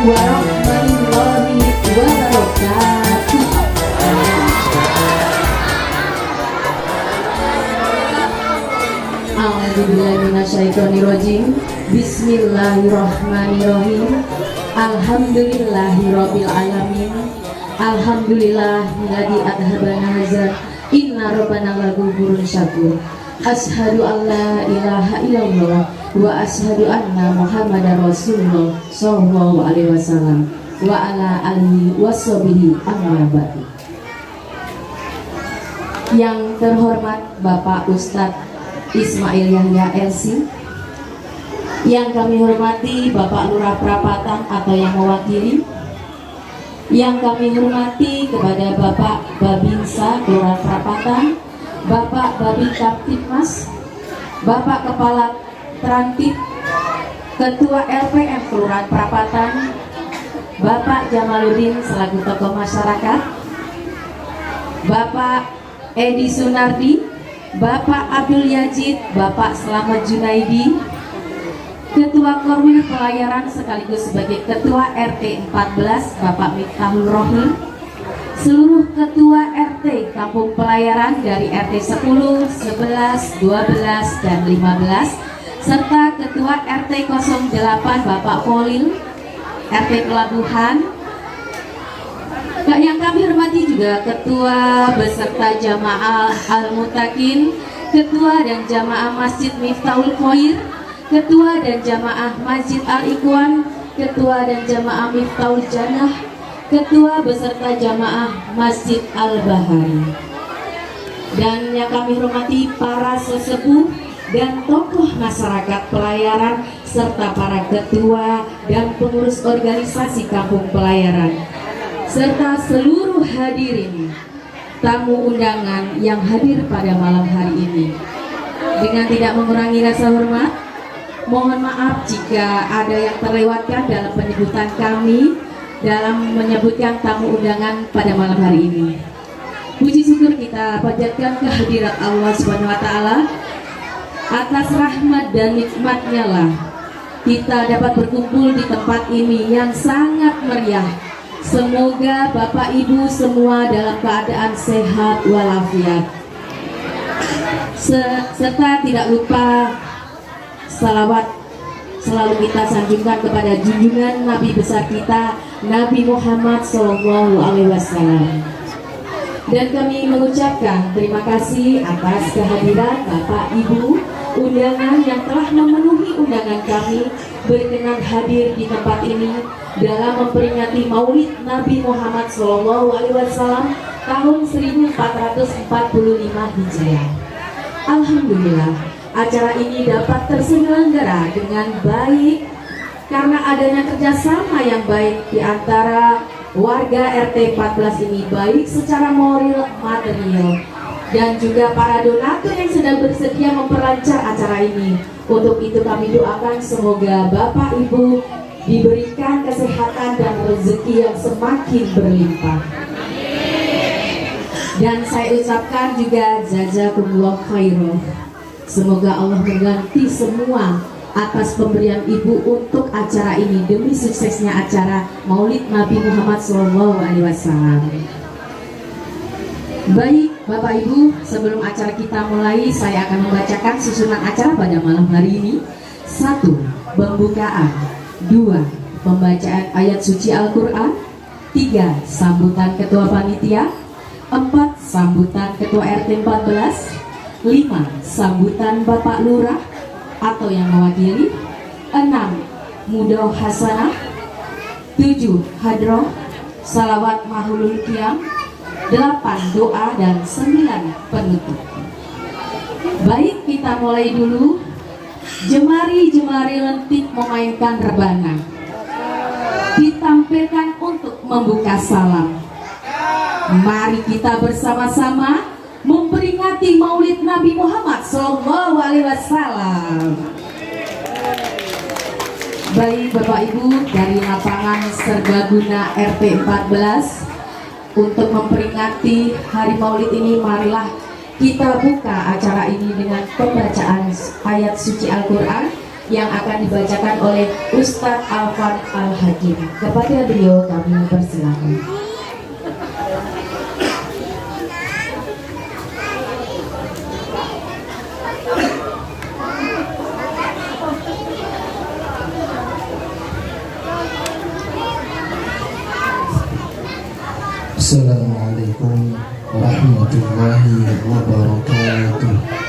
warahmatullahi wabarakatuh. A'udzubillahiminasyaitonirrajim. Bismillahirrahmanirrahim. Alhamdulillahirabbil alamin. Alhamdulillahilladzi adhabana hazan. Inna rabbana laghafurun syakur. Asyhadu an la ilaha illallah wa asyhadu anna Muhammadar Rasulullah sallallahu alaihi wasallam wa ala alihi washabihi amma ba'du. Yang terhormat Bapak Ustadz Ismail Yahya LC, yang kami hormati Bapak Lurah Prapatan atau yang mewakili, yang kami hormati kepada Bapak Babinsa Kelurahan Prapatan, Bapak Babin Kaptipmas, Bapak Kepala Trantip, Ketua LPM Kelurahan Prapatan, Bapak Jamaluddin selaku tokoh masyarakat, Bapak Edi Sunardi, Bapak Abdul Yazid, Bapak Slamet Junaidi, Ketua Korwil Pelayaran sekaligus sebagai Ketua RT 14 Bapak Miftahul Rohim, seluruh Ketua RT Kampung Pelayaran dari RT 10, 11, 12, dan 15, serta Ketua RT 08 Bapak Polil, RT Pelabuhan. Yang kami hormati juga Ketua beserta Jamaah Al-Mutakin, Ketua dan Jamaah Masjid Miftahul Khoir, Ketua dan Jamaah Masjid Al-Ikhwan, Ketua dan Jamaah Miftahul Jannah, Ketua beserta Jamaah Masjid Al-Bahari. Dan yang kami hormati para sesepuh dan tokoh masyarakat pelayaran serta para ketua dan pengurus organisasi kampung pelayaran, serta seluruh hadirin tamu undangan yang hadir pada malam hari ini. Dengan tidak mengurangi rasa hormat, mohon maaf jika ada yang terlewatkan dalam penyebutan kami dalam menyebutkan tamu undangan pada malam hari ini. Puji syukur kita panjatkan kehadirat Allah Subhanahu wa taala. Atas rahmat dan nikmatnya lah kita dapat berkumpul di tempat ini yang sangat meriah. Semoga Bapak Ibu semua dalam keadaan sehat walafiat. Serta tidak lupa salawat selalu kita sanjungkan kepada junjungan Nabi besar kita, Nabi Muhammad SAW. Dan kami mengucapkan terima kasih atas kehadiran Bapak Ibu undangan yang telah memenuhi undangan kami berkenan hadir di tempat ini dalam memperingati Maulid Nabi Muhammad SAW tahun 1445 Hijriah. Alhamdulillah, acara ini dapat terselenggara dengan baik karena adanya kerjasama yang baik di antara warga RT 14 ini, baik secara moral, material, dan juga para donatur yang sedang bersedia memperlancar acara ini. Untuk itu kami doakan semoga Bapak Ibu diberikan kesehatan dan rezeki yang semakin berlimpah. Dan saya ucapkan juga jazakumullah khairan. Semoga Allah mengganti semua atas pemberian Ibu untuk acara ini demi suksesnya acara Maulid Nabi Muhammad SAW. Baik Bapak Ibu, sebelum acara kita mulai, saya akan membacakan susunan acara pada malam hari ini. 1. Pembukaan. 2. Pembacaan ayat suci Al-Quran. 3. Sambutan Ketua Panitia. 4. Sambutan Ketua RT 14. 5. Sambutan Bapak Lurah atau yang mewakili. 6. Mudah hasanah. 7. Hadroh, salawat mahulul qiyam. 8. Doa, dan 9. Penutup. Baik, kita mulai dulu. Jemari-jemari lentik memainkan rebana ditampilkan untuk membuka salam. Mari kita bersama-sama memperingati Maulid Nabi Muhammad SAW. Baik Bapak Ibu, dari lapangan Serbaguna RT 14, untuk memperingati hari Maulid ini, marilah kita buka acara ini dengan pembacaan ayat suci Al-Quran yang akan dibacakan oleh Ustadz Alfan Al-Hakim. Kepada beliau kami persilakan. Assalamualaikum warahmatullahi wabarakatuh.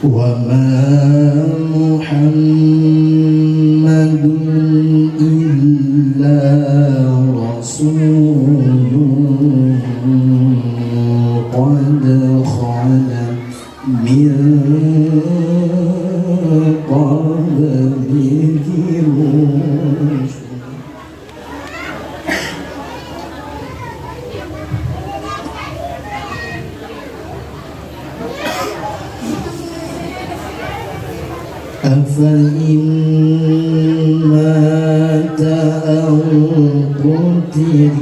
Wa ma Muhammadun illa rasulun qad khalat min qablihi rusul. أفإن مات أو قتل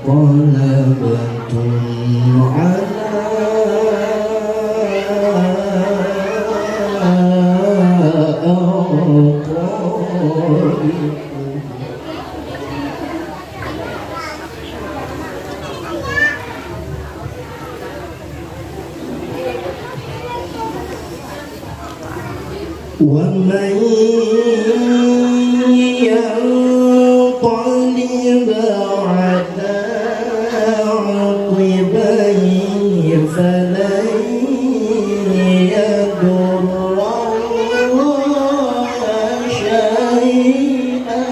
انقلبتم على أعقابكم. ومن ينقلب على عقبيه فلن يضر الله شيئا.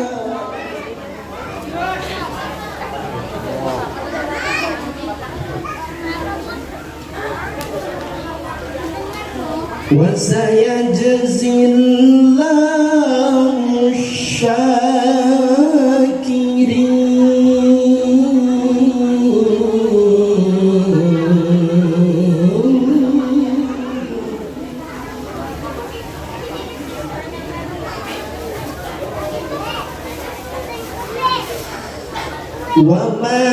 وسيجزي الله الشاكرين. وما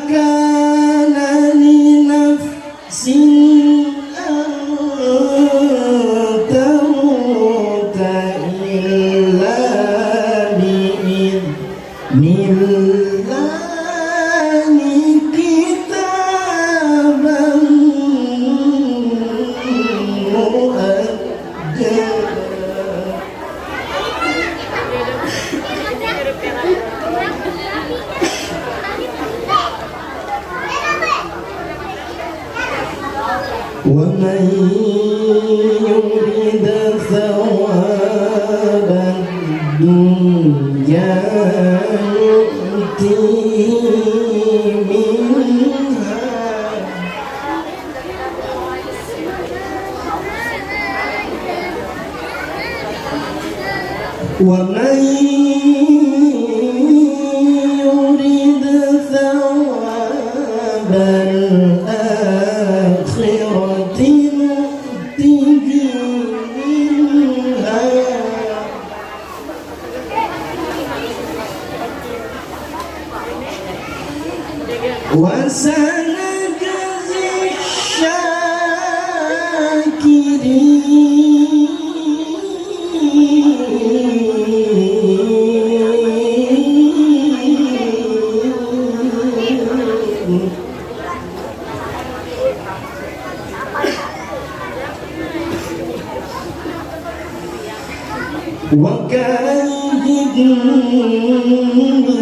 كان لنفس ومن يريد ثواب الدنيا يؤتيه منها ومن يريد ثواب الآخرة نؤته منها وسنجزي الشاكرين. وكأين من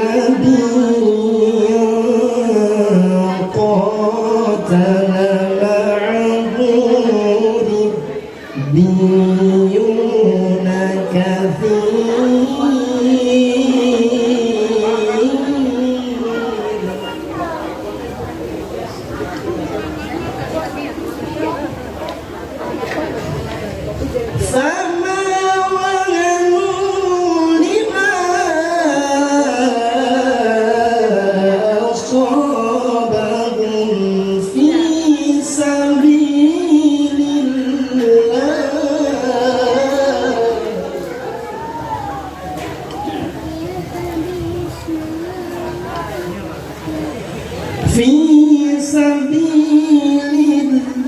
نبي ربيون كثير فما وهنوا لما أصابهم في سبيل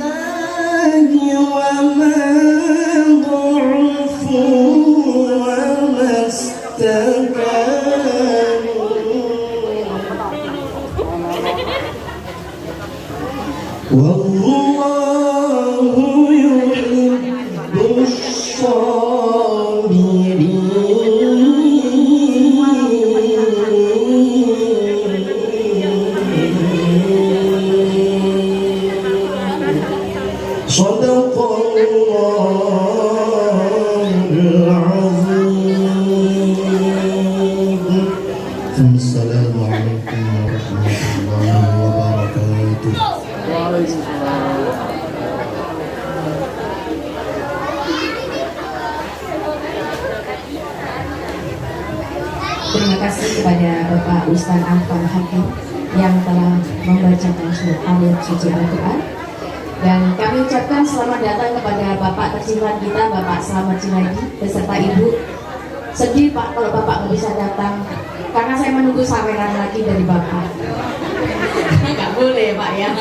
الله وما ضعفوا وما استكانوا والله يحب الصابرين صدق الله العظيم. السلام عليكم ورحمة الله وبركاته. Terima kasih kepada Bapak Ustaz Afan Hakim yang telah membacakan ayat suci Al-Quran. Dan kami ucapkan selamat datang kepada Bapak tercinta kita, Bapak Slamet Junaidi, beserta Ibu. Sedih Pak kalau Bapak nggak bisa datang, karena saya menunggu saweran lagi dari Bapak. Nggak boleh Pak ya.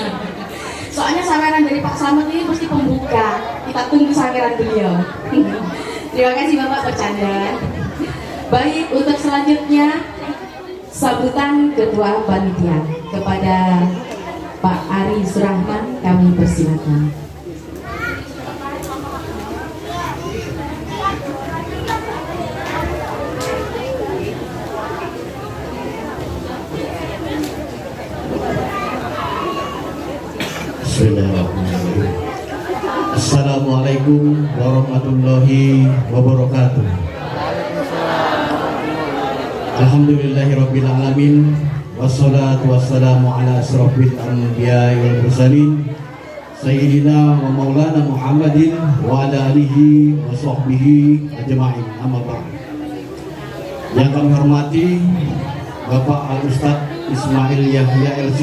Soalnya saweran dari Pak Slamet ini mesti pembuka. Kita tunggu saweran beliau. Terima kasih Bapak bercanda. Baik, untuk selanjutnya sambutan Ketua Panitia kepada Pak Ari Surahman, kami persilakan. Bismillahirrahmanirrahim. Assalamualaikum warahmatullahi wabarakatuh. Alhamdulillahirabbil alamin. Wassalatu wassalamu ala asrofil anbiya'i wal mursalin Sayyidina wa maulana Muhammadin wa ala alihi wa sahbihi ajma'in, amma ba'd. Yang kami hormati Bapak Al-Ustaz Ismail Yahya LC,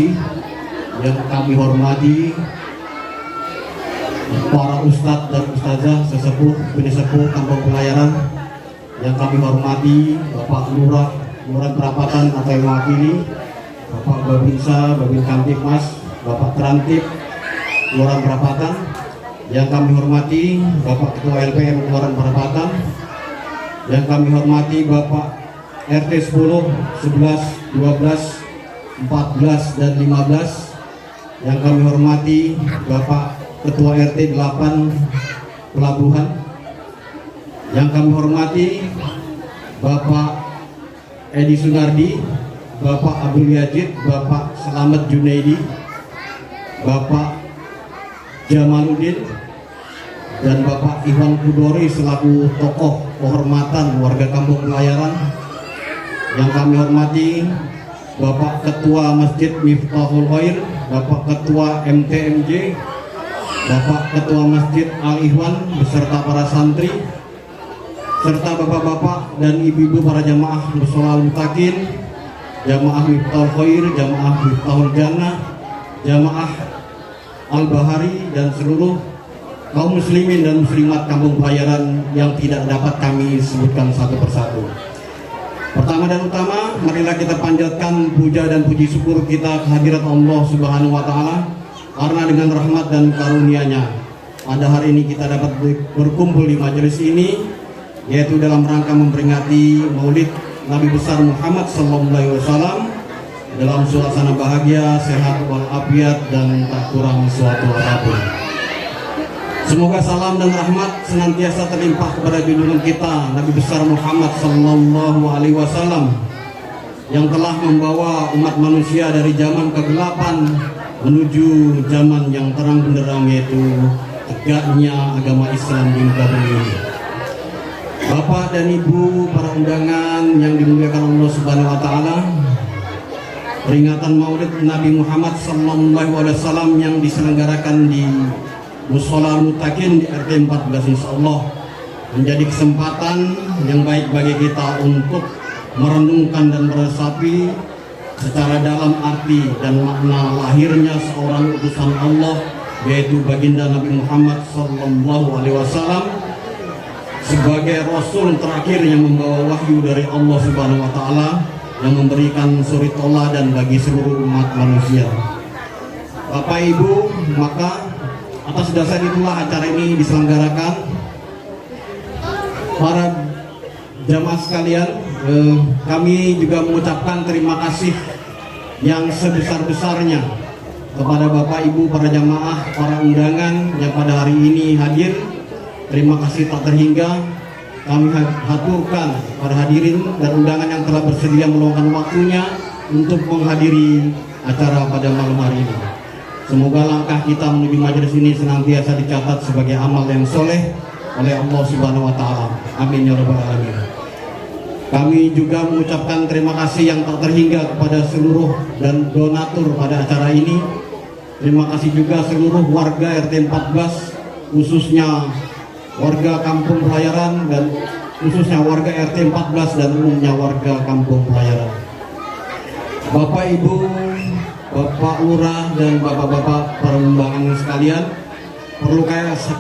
yang kami hormati para ustadz dan ustazah sesepuh pesepuh Kampung Pelayaran, yang kami hormati Bapak Lurah Perapatan atau yang mewakili, Bapak Babinsa, Babin Kamtipmas, Bapak Terantip, Kelurahan Perapatan, yang kami hormati Bapak Ketua LPM Kelurahan Perapatan, yang kami hormati Bapak RT 10, 11, 12, 14, dan 15, yang kami hormati Bapak Ketua RT 8 Pelabuhan, yang kami hormati Bapak Edi Sunardi, Bapak Abdul Yazid, Bapak Slamet Junaidi, Bapak Jamaluddin, dan Bapak Iwan Kudori selaku tokoh kehormatan warga Kampung Pelayaran. Yang kami hormati Bapak Ketua Masjid Miftahul Khair, Bapak Ketua MTMJ, Bapak Ketua Masjid Al-Ihwan beserta para santri, serta bapak-bapak dan ibu-ibu para jamaah mushola al-mutakin, jamaah Miftahul Khair, jamaah Miftahul Jannah, jamaah Al-Bahari, dan seluruh kaum muslimin dan muslimat Kampung Pelayaran yang tidak dapat kami sebutkan satu persatu. Pertama dan utama, marilah kita panjatkan puja dan puji syukur kita kehadirat Allah Subhanahu wa Ta'ala, karena dengan rahmat dan karunia-Nya pada hari ini kita dapat berkumpul di majelis ini, yaitu dalam rangka memperingati Maulid Nabi besar Muhammad SAW dalam suasana bahagia, sehat walafiat, dan tak kurang suatu apapun. Semoga salam dan rahmat senantiasa terlimpah kepada junjungan kita Nabi besar Muhammad SAW yang telah membawa umat manusia dari zaman kegelapan menuju zaman yang terang benderang, yaitu tegaknya agama Islam di muka bumi ini. Bapak dan Ibu para undangan yang dimuliakan Allah Subhanahu wa taala, peringatan Maulid Nabi Muhammad SAW yang diselenggarakan di Mushola Mutakin di RT 14 insyaallah menjadi kesempatan yang baik bagi kita untuk merenungkan dan meresapi secara dalam arti dan makna lahirnya seorang utusan Allah, yaitu baginda Nabi Muhammad SAW sebagai Rasul terakhir yang membawa wahyu dari Allah Subhanahu wa taala, yang memberikan suri toladan bagi seluruh umat manusia. Bapak Ibu, maka atas dasar itulah acara ini diselenggarakan. Para jamaah sekalian, kami juga mengucapkan terima kasih yang sebesar-besarnya kepada Bapak Ibu para jamaah, para undangan yang pada hari ini hadir. Terima kasih tak terhingga kami haturkan para hadirin dan undangan yang telah bersedia meluangkan waktunya untuk menghadiri acara pada malam hari ini. Semoga langkah kita menuju majelis ini senantiasa dicatat sebagai amal yang soleh oleh Allah Subhanahu wa taala. Amin ya rabbal alamin. Kami juga mengucapkan terima kasih yang tak terhingga kepada seluruh dan donatur pada acara ini. Terima kasih juga seluruh warga RT 14, khususnya warga Kampung Pelayaran dan khususnya warga RT 14 dan umumnya warga Kampung Pelayaran. Bapak Ibu, Bapak Lurah dan Bapak-bapak para undangan sekalian, perlu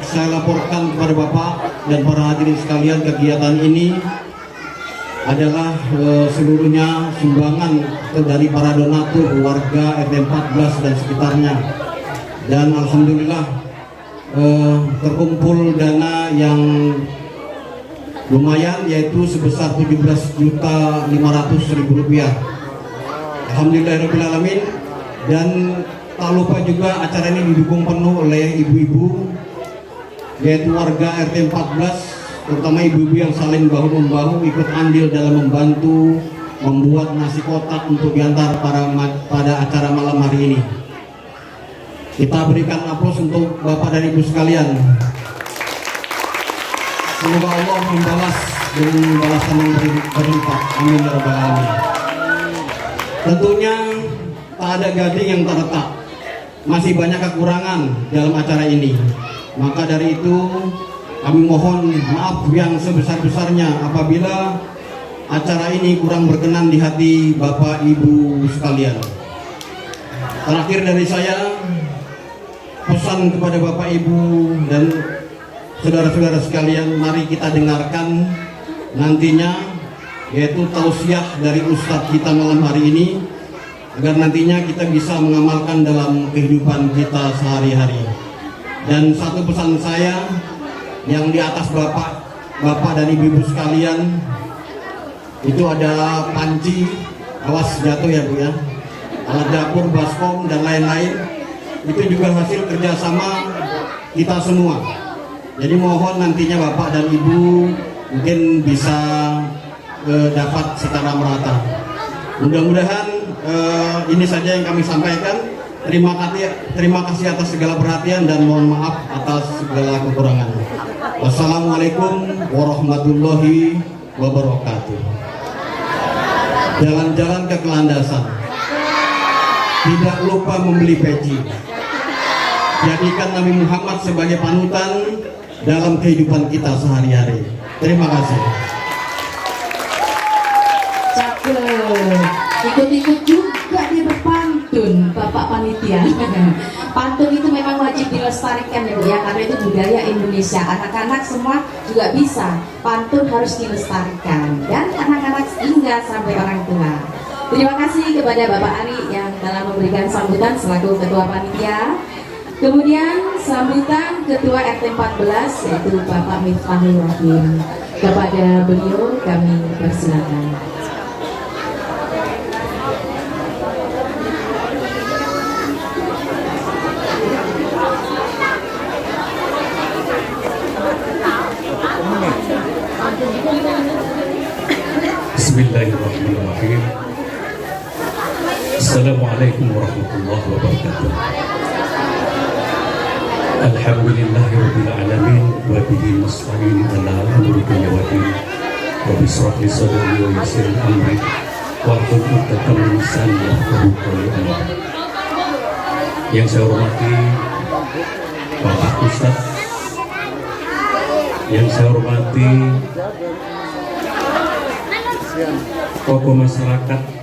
saya laporkan kepada Bapak dan para hadirin sekalian, kegiatan ini adalah seluruhnya sumbangan dari para donatur warga RT 14 dan sekitarnya. Dan alhamdulillah terkumpul dana yang lumayan, yaitu sebesar 17.500.000 rupiah. Alhamdulillahirrahmanirrahim. Dan tak lupa juga acara ini didukung penuh oleh ibu-ibu, yaitu warga RT 14, terutama ibu-ibu yang saling bahu-membahu ikut andil dalam membantu membuat nasi kotak untuk diantar pada acara malam hari ini. Kita berikan aplaus untuk Bapak dan Ibu sekalian. Semoga Allah membalas dengan balasan yang berlipat. Amin ya rabbal alamin. Tentunya tak ada gading yang tak retak. Masih banyak kekurangan dalam acara ini. Maka dari itu kami mohon maaf yang sebesar-besarnya apabila acara ini kurang berkenan di hati Bapak Ibu sekalian. Terakhir dari saya, pesan kepada Bapak Ibu dan saudara-saudara sekalian, mari kita dengarkan nantinya, yaitu tausiah dari Ustadz kita malam hari ini, agar nantinya kita bisa mengamalkan dalam kehidupan kita sehari-hari. Dan satu pesan saya yang di atas Bapak dan Ibu sekalian, itu ada panci, awas jatuh ya Bu ya, alat dapur, baskom dan lain-lain. Itu juga hasil kerjasama kita semua. Jadi mohon nantinya Bapak dan Ibu mungkin bisa dapat secara merata. Mudah-mudahan ini saja yang kami sampaikan. Terima kasih atas segala perhatian dan mohon maaf atas segala kekurangan. Wassalamualaikum warahmatullahi wabarakatuh. Jalan-jalan ke Kelandasan, tidak lupa membeli peci. Jadikan Nabi Muhammad sebagai panutan dalam kehidupan kita sehari-hari. Terima kasih. Ikut-ikut juga dia berpantun, Bapak Panitia. Pantun itu memang wajib dilestarikan ya Bu ya, karena itu budaya Indonesia. Anak-anak semua juga bisa. Pantun harus dilestarikan, dan anak-anak hingga sampai orang tua. Terima kasih kepada Bapak Ari yang telah memberikan sambutan selaku Ketua Panitia. Kemudian sambutan Ketua RT 14 yaitu Bapak Miftahul Rahim. Kepada beliau kami persilakan. Bismillahirrahmanirrahim. Assalamualaikum warahmatullahi wabarakatuh. Alhamdulillahirabbil alamin wa bihi nasta'in ala umuri dunya wa din. Rabbi shrah li sadri wa yassir li amri wahlul 'uqdatam min lisani yafqahu qawli. Yang saya hormati Bapak Ustadz, yang saya hormati tokoh masyarakat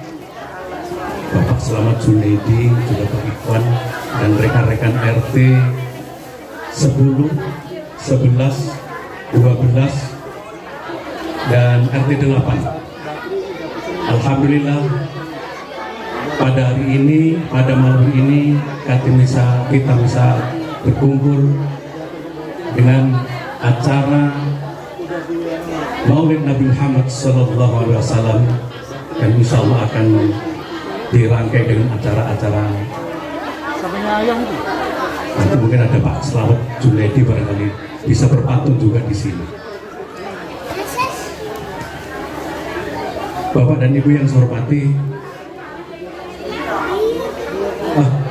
Bapak Selamat Junaidi, juga Pak Ikhwan dan rekan-rekan RT 10, 11, 12 dan RT 8. Alhamdulillah pada hari ini, pada malam ini kita bisa berkumpul dengan acara Maulid Nabi Muhammad SAW, dan insya Allah akan dirangkai dengan acara-acara. Nanti mungkin ada Pak Selamat Junaidi barangkali bisa berpantun juga di sini. Bapak dan Ibu yang saya hormati,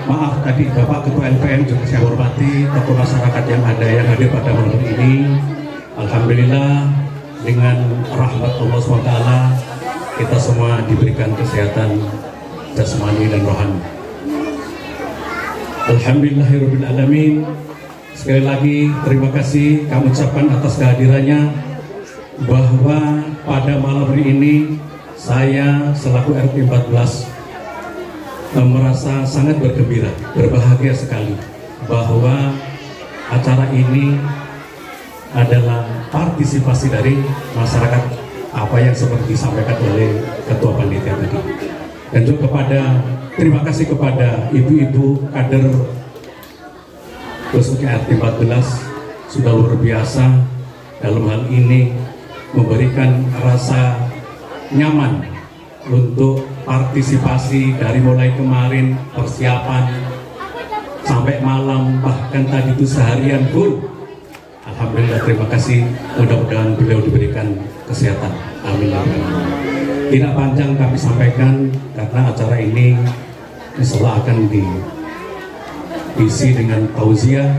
maaf tadi Bapak Ketua LPM juga saya hormati, tokoh masyarakat yang hadir pada malam ini. Alhamdulillah dengan rahmat Allah SWT kita semua diberikan kesehatan jasmani dan rohani. Alhamdulillahirabbil alamin. Sekali lagi terima kasih kami ucapkan atas kehadirannya, bahwa pada malam hari ini saya selaku RT 14 merasa sangat bergembira, berbahagia sekali bahwa acara ini adalah partisipasi dari masyarakat, apa yang seperti disampaikan oleh Ketua Panitia tadi. Dan juga terima kasih kepada ibu-ibu kader khususnya RT 14 sudah luar biasa dalam hal ini memberikan rasa nyaman untuk partisipasi dari mulai kemarin persiapan sampai malam, bahkan tadi itu seharian pun. Alhamdulillah, terima kasih. Mudah-mudahan beliau diberikan kesehatan. Amin. Tidak panjang kami sampaikan karena acara ini insya Allah akan diisi dengan tauziah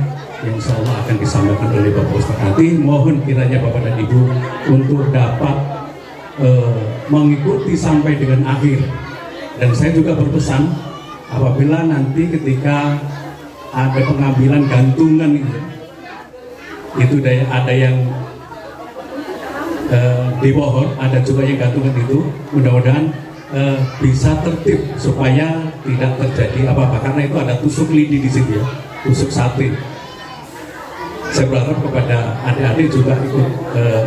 yang insya Allah akan disampaikan oleh Bapak Ustadz nanti. Mohon kiranya Bapak dan Ibu untuk dapat mengikuti sampai dengan akhir. Dan saya juga berpesan, apabila nanti ketika ada pengambilan gantungan itu ada yang di pohon, ada juga yang gantungan itu, mudah-mudahan bisa tertib supaya tidak terjadi apa-apa, karena itu ada tusuk lidi di sini ya, tusuk sate. Saya berharap kepada adik-adik juga ikut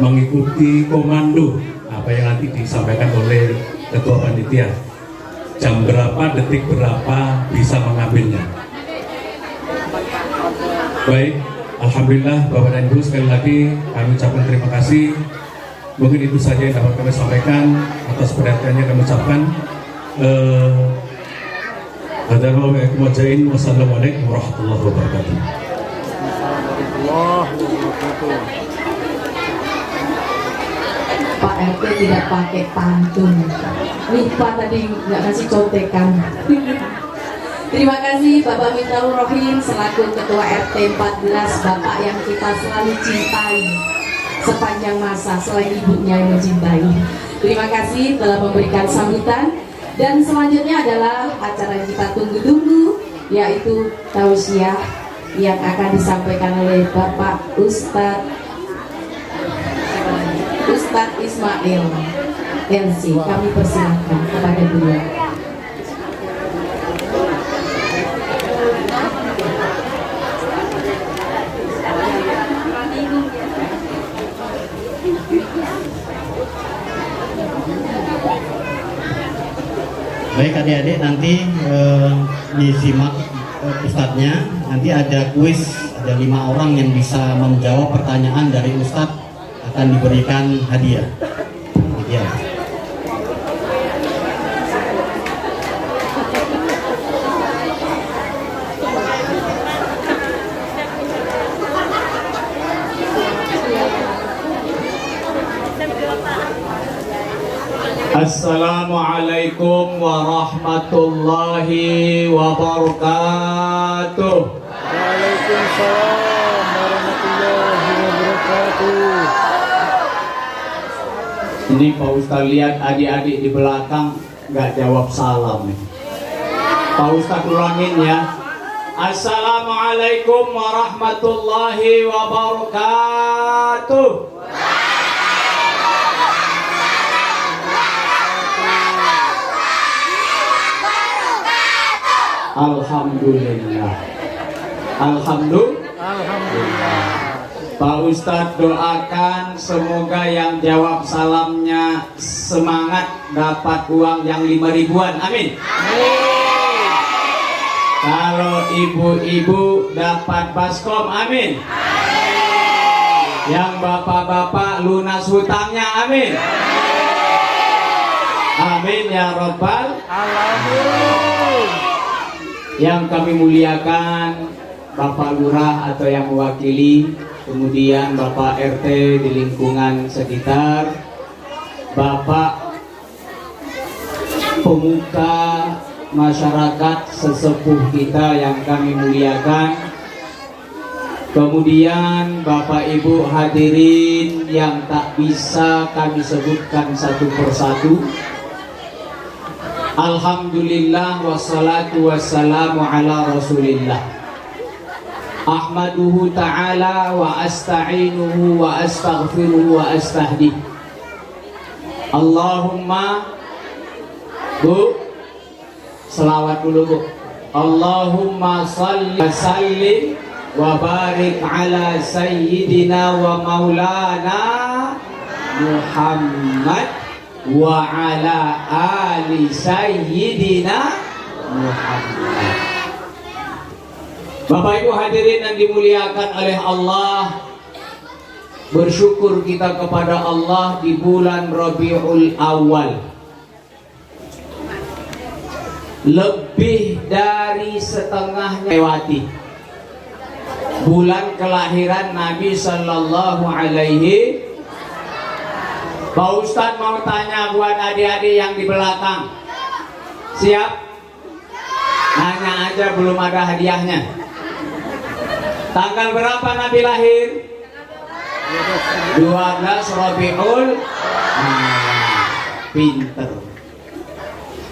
mengikuti komando apa yang nanti disampaikan oleh Ketua Panitia, jam berapa, detik berapa bisa mengambilnya. Baik, alhamdulillah Bapak dan Ibu, sekali lagi kami ucapkan terima kasih. Mungkin itu saja yang dapat kami sampaikan. Atas perhatiannya kami ucapkan wassalamualaikum warahmatullahi wabarakatuh. Pak RT tidak pakai pantun, lupa tadi nggak kasih contekan. Terima kasih Bapak Miftaul Rohim selaku Ketua RT 14, Bapak yang kita selalu cintai sepanjang masa selain ibunya yang mencintai. Terima kasih telah memberikan sambutan, dan selanjutnya adalah acara yang kita tunggu-tunggu, yaitu tausiah yang akan disampaikan oleh Bapak Ustadz Ismail LC. Kami persilakan kepada beliau. Baik adik-adik, nanti disimak Ustadznya. Nanti ada kuis, ada 5 orang yang bisa menjawab pertanyaan dari Ustadz, akan diberikan hadiah. Ya. Assalamualaikum warahmatullahi wabarakatuh. Waalaikumsalam warahmatullahi wabarakatuh. Ini Pak Ustaz lihat adik-adik di belakang nggak jawab salam nih. Pak Ustaz ulangin ya. Assalamualaikum warahmatullahi wabarakatuh. Alhamdulillah. Alhamdulillah. Pak Ustadz doakan semoga yang jawab salamnya semangat dapat uang yang 5 ribuan. Amin. Kalau ibu-ibu dapat baskom. Amin. Yang bapak-bapak lunas hutangnya. Amin. Amin ya Rabbal Alamin. Yang kami muliakan Bapak Lurah atau yang mewakili, kemudian Bapak RT di lingkungan sekitar, Bapak pemuka masyarakat sesepuh kita yang kami muliakan, kemudian Bapak Ibu hadirin yang tak bisa kami sebutkan satu persatu. Alhamdulillah wassalatu wassalamu ala rasulillah. Ahmaduhu ta'ala wa asta'inuhu wa astaghfiruhu wa astahdih. Allahumma, Bu, selawat dulu Bu. Allahumma salli wa sallim wa barik ala sayyidina wa maulana Muhammad wa ala ali sayyidina Muhammad. Bapak Ibu hadirin yang dimuliakan oleh Allah, bersyukur kita kepada Allah di bulan Rabiul Awal. Lebih dari setengahnya lewati. Bulan kelahiran Nabi Sallallahu Alaihi. Pak Ustadz mau tanya buat adik-adik yang di belakang. Siap? Nanya aja, belum ada hadiahnya. Tanggal berapa Nabi lahir? 12 Rabiul. Pinter.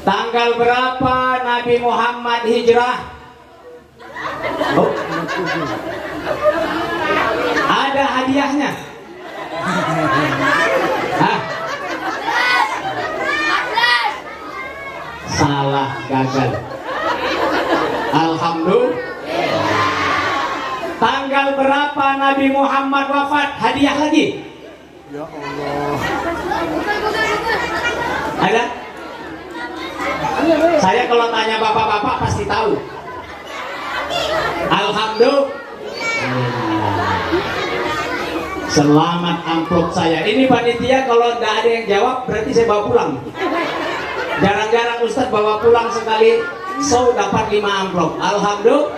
Tanggal berapa Nabi Muhammad hijrah? Oh. Ada hadiahnya? Hah? Salah, gagal. Alhamdulillah. Tanggal berapa Nabi Muhammad wafat? Hadiah lagi. Ya Allah. Ada? Saya kalau tanya bapak-bapak pasti tahu. Alhamdulillah. Selamat amplop saya. Ini panitia kalau nggak ada yang jawab berarti saya bawa pulang. Jarang-jarang Ustadz bawa pulang sekali show dapat 5 amplop. Alhamdulillah.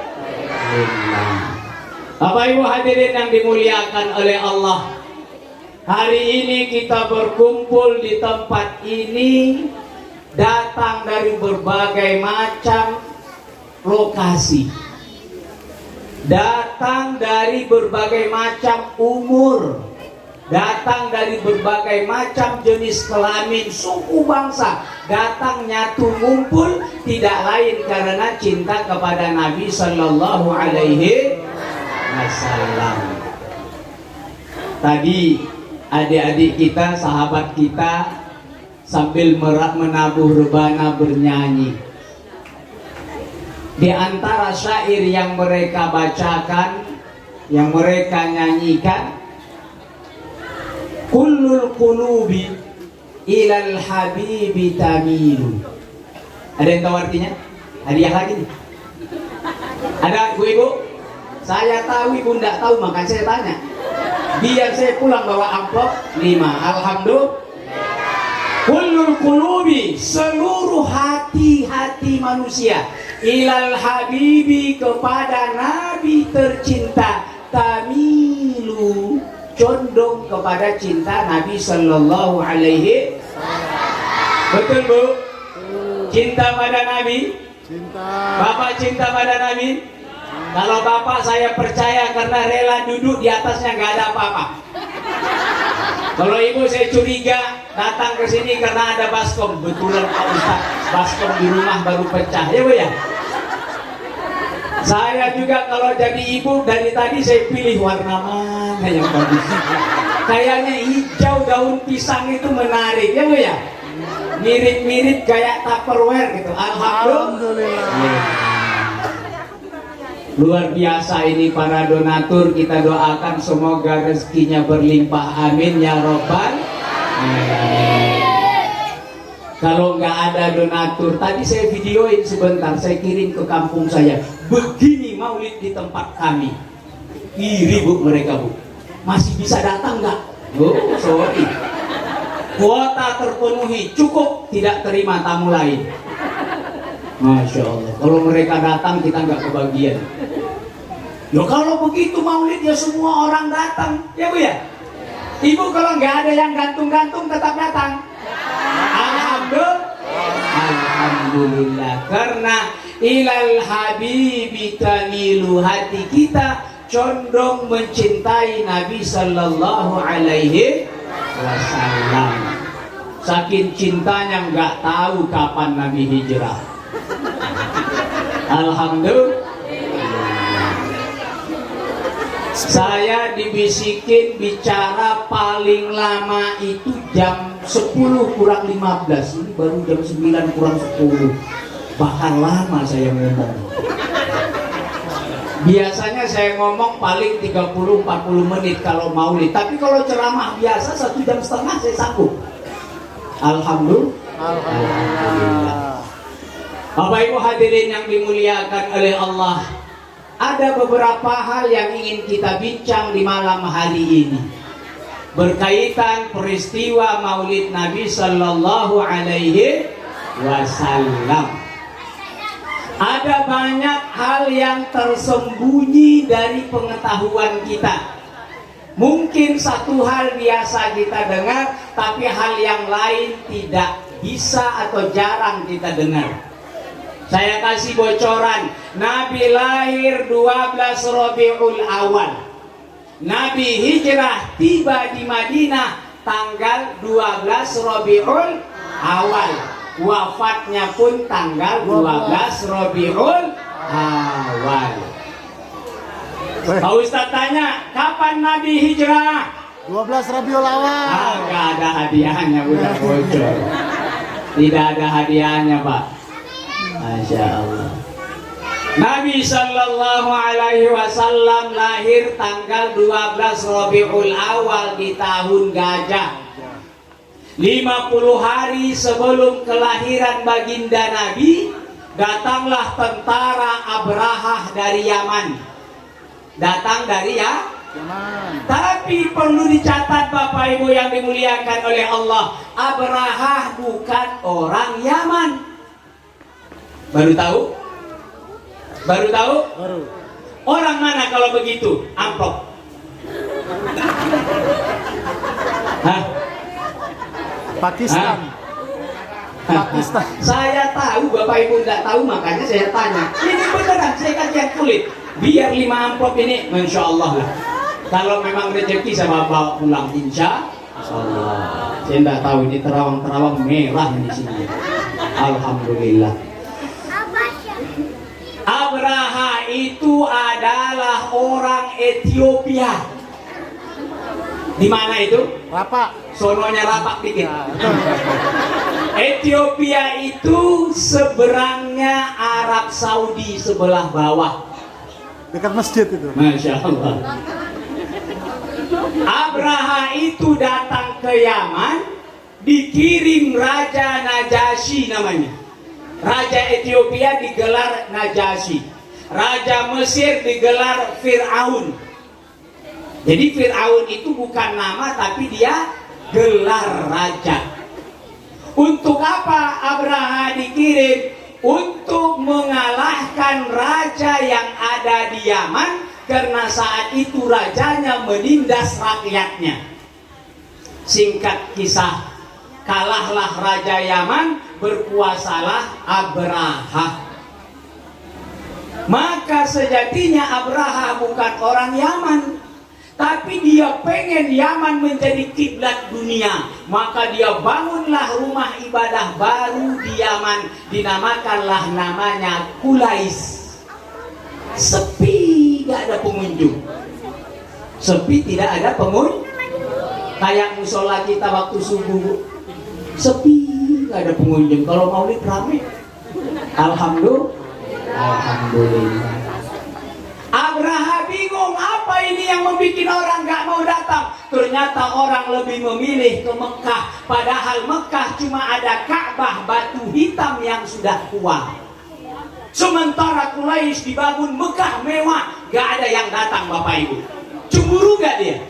Bapak Ibu hadirin yang dimuliakan oleh Allah, hari ini kita berkumpul di tempat ini datang dari berbagai macam lokasi, datang dari berbagai macam umur, datang dari berbagai macam jenis kelamin, suku bangsa, datang nyatu ngumpul tidak lain karena cinta kepada Nabi Sallallahu Alaihi Wasallam. Tadi adik-adik kita, sahabat kita sambil menabuh rebana bernyanyi. Di antara syair yang mereka bacakan, yang mereka nyanyikan, kullul qulubi ilal habibi tamilu. Ada yang tahu artinya? Hadiah lagi nih. Ada ibu-ibu? Saya tahu, ibu enggak tahu, makanya saya tanya. Biar saya pulang bawa amplop 5. Alhamdulillah. Kullul qulubi, seluruh hati-hati manusia, ilal habibi, kepada Nabi tercinta, tamilu, condong kepada cinta Nabi Sallallahu Alaihi. Betul Bu? Cinta pada Nabi? Cinta. Bapak cinta pada Nabi? Kalau Bapak saya percaya karena rela duduk di atasnya nggak ada apa-apa. Kalau Ibu saya curiga datang ke sini karena ada baskom. Betulan Pak Ustaz, baskom di rumah baru pecah. Ya Bu ya? Saya juga kalau jadi ibu dari tadi saya pilih warna mana yang bagus. Kayaknya hijau daun pisang itu menarik ya Bu ya? Mirip-mirip kayak Tupperware gitu. Alhamdulillah. Luar biasa ini para donatur, kita doakan semoga rezekinya berlimpah, amin ya robbal alamin. Kalau nggak ada donatur, tadi saya videoin sebentar, saya kirim ke kampung saya. Begini maulid di tempat kami. Iri Bu mereka Bu. Masih bisa datang nggak? Oh sorry. Kuota terpenuhi, cukup, tidak terima tamu lain. Masya Allah. Kalau mereka datang kita nggak kebagian. Loh kalau begitu maulid ya semua orang datang, ya Bu ya. Ibu kalau nggak ada yang gantung-gantung tetap datang. Alhamdulillah. Karena ilal habibi tamilu, hati kita condong mencintai Nabi Sallallahu Alaihi Wasallam. Saking cintanya nggak tahu kapan Nabi hijrah. Alhamdulillah. Saya dibisikin bicara paling lama itu jam 10 kurang 15. Ini baru jam 9 kurang 10. Bahkan lama saya ngomong. Biasanya saya ngomong paling 30-40 menit kalau maulid. Tapi kalau ceramah biasa 1,5 jam saya sanggup. Alhamdulillah. Bapak Ibu hadirin yang dimuliakan oleh Allah, ada beberapa hal yang ingin kita bincang di malam hari ini berkaitan peristiwa Maulid Nabi Sallallahu Alaihi Wasallam. Ada banyak hal yang tersembunyi dari pengetahuan kita. Mungkin satu hal biasa kita dengar, tapi hal yang lain tidak bisa atau jarang kita dengar. Saya kasih bocoran, Nabi lahir 12 Rabiul Awal. Nabi hijrah tiba di Madinah tanggal 12 Rabiul Awal. Wafatnya pun tanggal 12 Rabiul Awal. Pak Ustaz tanya, kapan Nabi hijrah? 12 Rabiul Awal. Nggak ada hadiahnya, udah bocor. Tidak ada hadiahnya Pak. Masya Allah. Nabi Sallallahu Alaihi Wasallam lahir tanggal 12 Rabiul Awal di tahun gajah. 50 hari sebelum kelahiran baginda Nabi, datanglah tentara Abrahah dari Yaman. Datang dari Yaman. Tapi perlu dicatat Bapak Ibu yang dimuliakan oleh Allah, Abrahah bukan orang Yaman. Baru tahu? Baru tahu? Baru. Orang mana kalau begitu? Amplop. Hah? Pakistan. Pakistan. Saya tahu, Bapak Ibu tidak tahu, makanya saya tanya. Ini beneran, saya kajian kulit. Biar 5 amplop ini, Masya Allah lah. Kalau memang rezeki saya bawa pulang, insya Allah. Saya tidak tahu, ini terawang-terawang merah di sini. Alhamdulillah. Abraha itu adalah orang Ethiopia. Di mana itu? Rapak. Sononya rapak dikit. Ethiopia itu seberangnya Arab Saudi sebelah bawah. Dekat masjid itu. Masya Allah. Abraha itu datang ke Yaman, dikirim Raja Najasyi namanya. Raja Ethiopia digelar Najasyi. Raja Mesir digelar Fir'aun. Jadi Fir'aun itu bukan nama, tapi dia gelar raja. Untuk apa Abraha dikirim? Untuk mengalahkan raja yang ada di Yaman, karena saat itu rajanya menindas rakyatnya. Singkat kisah, kalahlah Raja Yaman, berkuasalah Abraha. Maka sejatinya Abraha bukan orang Yaman, tapi dia pengen Yaman menjadi kiblat dunia. Maka dia bangunlah rumah ibadah baru di Yaman, dinamakanlah namanya Qulais. Sepi, gak ada pengunjung. Sepi, tidak ada pengunjung. Kayak musola kita waktu subuh, sepi, gak ada pengunjung. Kalau maulid rame. Alhamdulillah. Abraha bingung, apa ini yang membuat orang gak mau datang. Ternyata orang lebih memilih ke Mekah. Padahal Mekah cuma ada Ka'bah, batu hitam yang sudah tua. Sementara Qulais dibangun Mekah mewah, gak ada yang datang Bapak Ibu. Cemburu gak dia?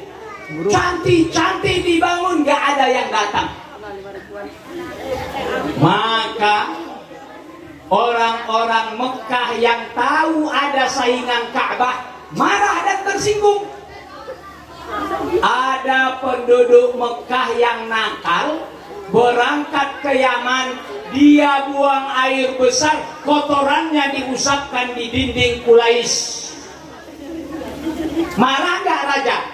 Cantik-cantik dibangun, gak ada yang datang. Maka orang-orang Mekah yang tahu ada saingan Ka'bah marah dan tersinggung. Ada penduduk Mekah yang nakal berangkat ke Yaman, dia buang air besar, kotorannya diusapkan di dinding Qulais. Marah gak raja?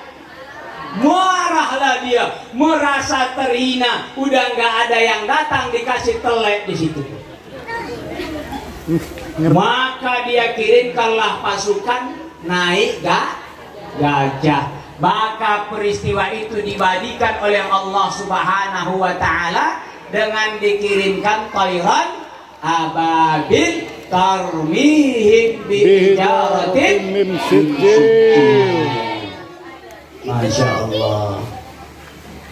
Marahlah dia, merasa terhina. Udah gak ada yang datang, dikasih telek di situ. Maka dia kirimkanlah pasukan naik gajah. Maka peristiwa itu dibadikan oleh Allah Subhanahu wa Ta'ala dengan dikirimkan tayran ababil tarmihim bijaratin min sijil. Masya Allah.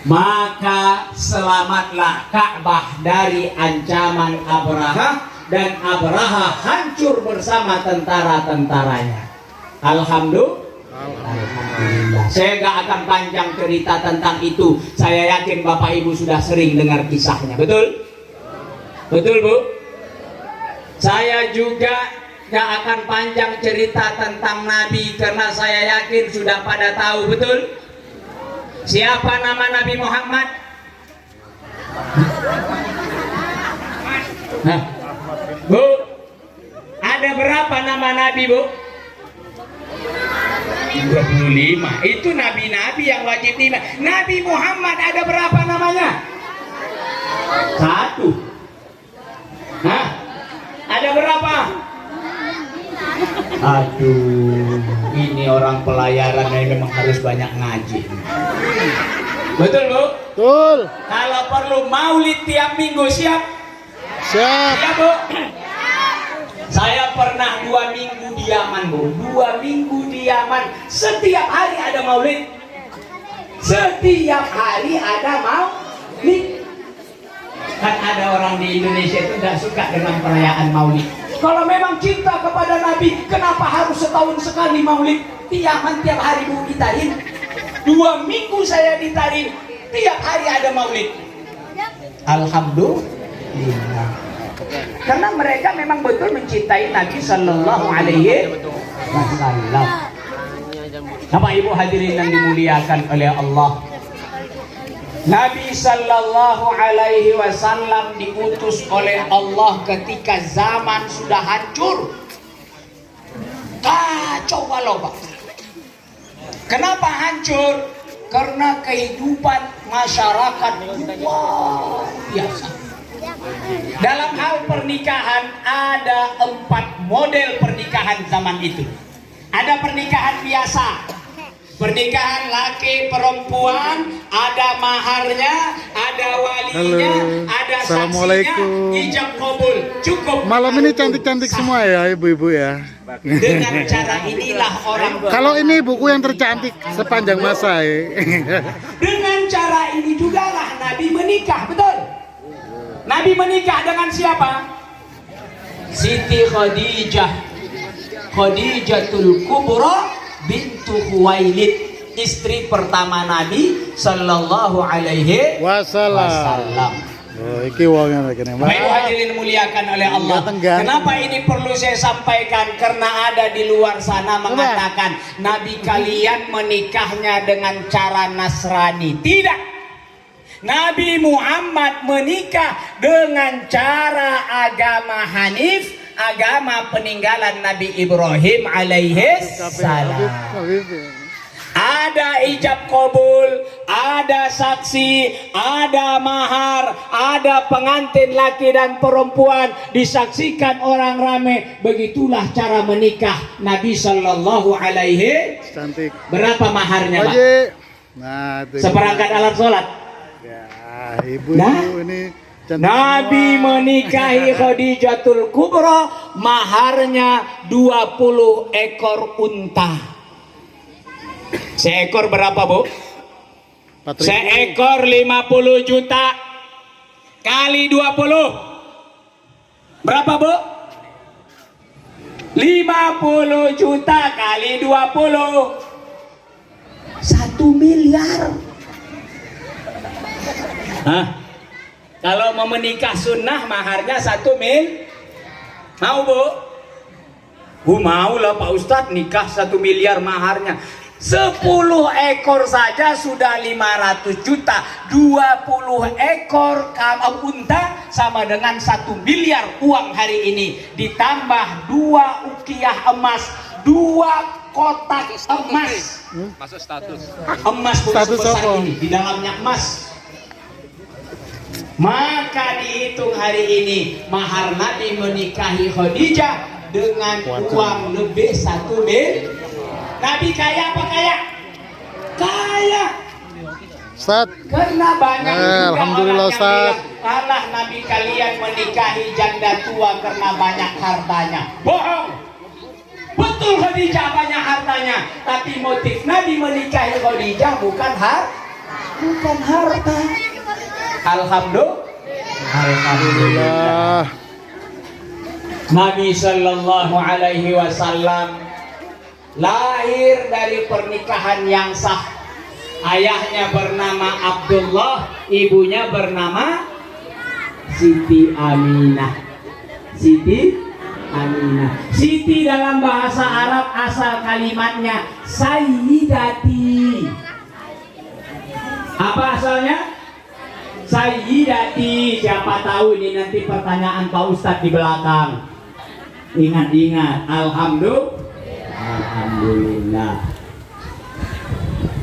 Maka selamatlah Ka'bah dari ancaman Abraha, dan Abraha hancur bersama tentara-tentaranya. Alhamdulillah. Saya gak akan panjang cerita tentang itu. Saya yakin Bapak Ibu sudah sering dengar kisahnya. Betul? Betul Bu? Saya juga gak akan panjang cerita tentang Nabi, karena saya yakin sudah pada tahu. Betul? Siapa nama Nabi Muhammad? Nah, Bu, ada berapa nama Nabi Bu? 25. Itu nabi-nabi yang wajib diiman. Nabi Muhammad ada berapa namanya? 1. Hah? Ada berapa? Aduh, ini orang pelayaran yang memang harus banyak ngaji. Betul Bu? Betul. Kalau perlu maulid tiap minggu, siap? Siap. Siap Bu? Saya pernah 2 minggu di Yaman Bu. 2 minggu di Yaman. Setiap hari ada maulid. Setiap hari ada maulid. Kan ada orang di Indonesia itu tidak suka dengan perayaan maulid. Kalau memang cinta kepada Nabi, kenapa harus setahun sekali maulid? Di Yaman tiap hari Bu ditarin. 2 minggu saya ditarin. Tiap hari ada maulid. Alhamdulillah. Karena mereka memang betul mencintai Nabi Sallallahu Alaihi Wasallam. Bapak Ibu hadirin yang dimuliakan oleh Allah, Nabi Sallallahu Alaihi Wasallam diutus oleh Allah ketika zaman sudah hancur, kacau balau Pak. Kenapa hancur? Karena kehidupan masyarakat luar biasa. Dalam hal pernikahan ada 4 model pernikahan zaman itu. Ada pernikahan biasa, pernikahan laki perempuan, ada maharnya, ada walinya, ada saksinya, ijab kabul, cukup. Malam ini cantik-cantik semua ya ibu-ibu ya. Dengan cara inilah orang. Kalau ini buku yang tercantik sepanjang masa ya. Dengan cara ini juga lah Nabi menikah, betul? Nabi menikah dengan siapa? Siti Khadijah, Khadijatul Kubra bintu Khuwailid, istri pertama Nabi Sallallahu Alaihi Wasallam. Oh, iki wonge kene. Bapak Ibu hadirin muliakan oleh Allah. Kenapa ini perlu saya sampaikan? Karena ada di luar sana mengatakan Nabi kalian menikahnya dengan cara Nasrani. Tidak. Nabi Muhammad menikah dengan cara agama Hanif, agama peninggalan Nabi Ibrahim alaihi salam. Ada ijab kabul, ada saksi, ada mahar, ada pengantin laki dan perempuan, disaksikan orang ramai. Begitulah cara menikah Nabi Sallallahu Alaihi. Cantik. Berapa maharnya, Pak? Nah, itu Seperangkat alat sholat. Ya, ibu-ibu ini cantik Nabi semua. menikahi Khadijatul Kubra, maharnya 20 ekor unta. Seekor berapa, Bu? 4.000. Seekor 50 juta kali 20. Berapa, Bu? 50 juta kali 20. 1 miliar. Hah? Kalau mau menikah sunnah maharnya 1 mil. Mau, Bu? Bu mau lah Pak Ustadz, nikah 1 miliar maharnya. 10 ekor saja sudah 500 juta. 20 ekor unta sama dengan 1 miliar uang hari ini. Ditambah 2 ukiah emas, 2 kotak emas. Masuk status. Emas Status sebesar apa? ini, di dalamnya emas. Maka dihitung hari ini mahar Nabi menikahi Khadijah dengan uang lebih 1 miliar. Nabi kaya apa kaya? Kaya. Ustaz, Karena banyak juga Alhamdulillah, orang yang Ustaz. bilang, alah Nabi kalian menikahi janda tua karena banyak hartanya. Bohong. Betul Khadijah banyak hartanya, tapi motif Nabi menikahi Khadijah bukan harta. Alhamdulillah. Nabi Sallallahu Alaihi Wasallam lahir dari pernikahan yang sah. Ayahnya bernama Abdullah, ibunya bernama Siti Aminah. Siti Aminah. Siti dalam bahasa Arab asal kalimatnya Sayyidati. Apa asalnya? Sayyidati. Siapa tahu ini nanti pertanyaan Pak Ustadz di belakang. Ingat-ingat. Alhamdulillah.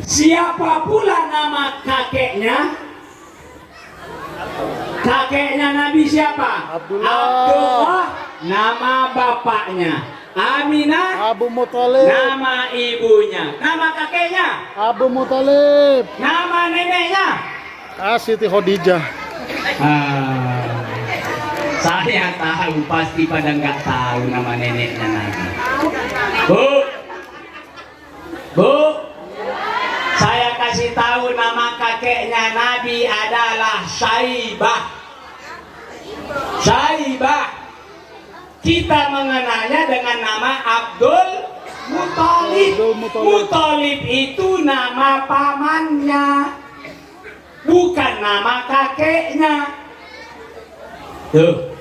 Siapa pula nama kakeknya? Kakeknya Nabi siapa? Abdullah. Nama bapaknya. Aminah. Abu Muthalib. Nama ibunya. Nama kakeknya. Abu Muthalib. Nama neneknya. Siti Khadijah. Saya tahu, pasti pada nggak tahu nama neneknya Nabi. Bu, saya kasih tahu nama kakeknya Nabi adalah Syaibah. Syaibah. Kita mengenalnya dengan nama Abdul Muthalib. Muthalib itu nama pamannya, bukan nama kakeknya. Tuh,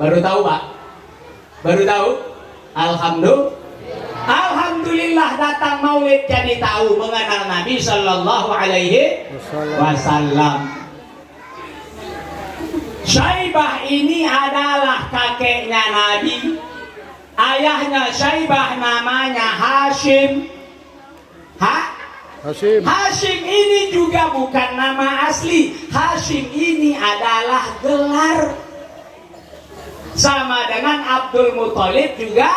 baru tahu Pak? Baru tahu? Alhamdulillah datang maulid jadi tahu mengenal Nabi Sallallahu Alaihi Wasallam. Syaibah ini adalah kakeknya Nabi. Ayahnya Syaibah namanya Hashim. Hashim ini juga bukan nama asli. Hashim ini adalah gelar. Sama dengan Abdul Muthalib juga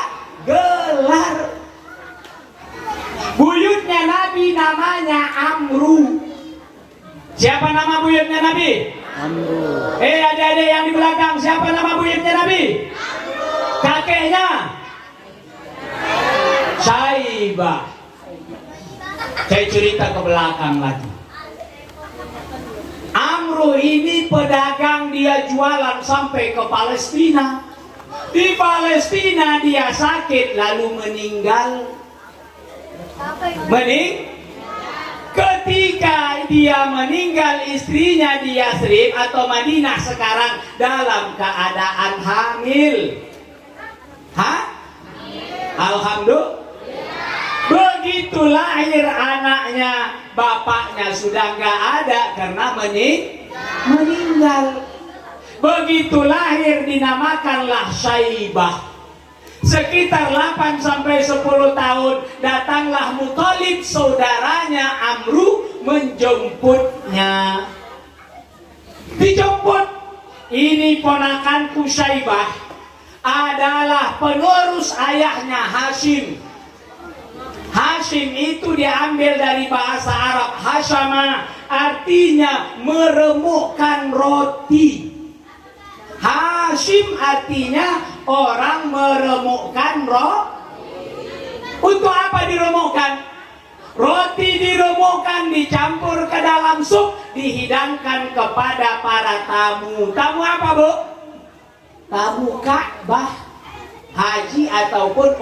gelar. Buyutnya Nabi namanya Amru. Siapa nama buyutnya Nabi? Amru. Adik-adik yang di belakang, siapa nama buyutnya Nabi? Kakeknya Syaibah. Saya cerita ke belakang lagi. Amru ini pedagang, dia jualan sampai ke Palestina. Di Palestina dia sakit lalu meninggal. Ketika dia meninggal, istrinya di Yathrib atau Madinah sekarang dalam keadaan hamil. Alhamdulillah. Begitu lahir anaknya, bapaknya sudah nggak ada karena meninggal. Begitu lahir dinamakanlah Syaibah. Sekitar 8-10 tahun datanglah Muthalib, saudaranya Amru, menjemputnya. Dijemput, ini ponakanku Syaibah adalah penerus ayahnya Hashim. Hashim itu diambil dari bahasa Arab Hashama, artinya meremukkan roti. Hashim artinya orang meremukkan roti. Untuk apa diremukkan? Roti diremukkan, dicampur ke dalam sup, dihidangkan kepada para tamu. Tamu apa, Bu? Tamu Ka'bah, haji ataupun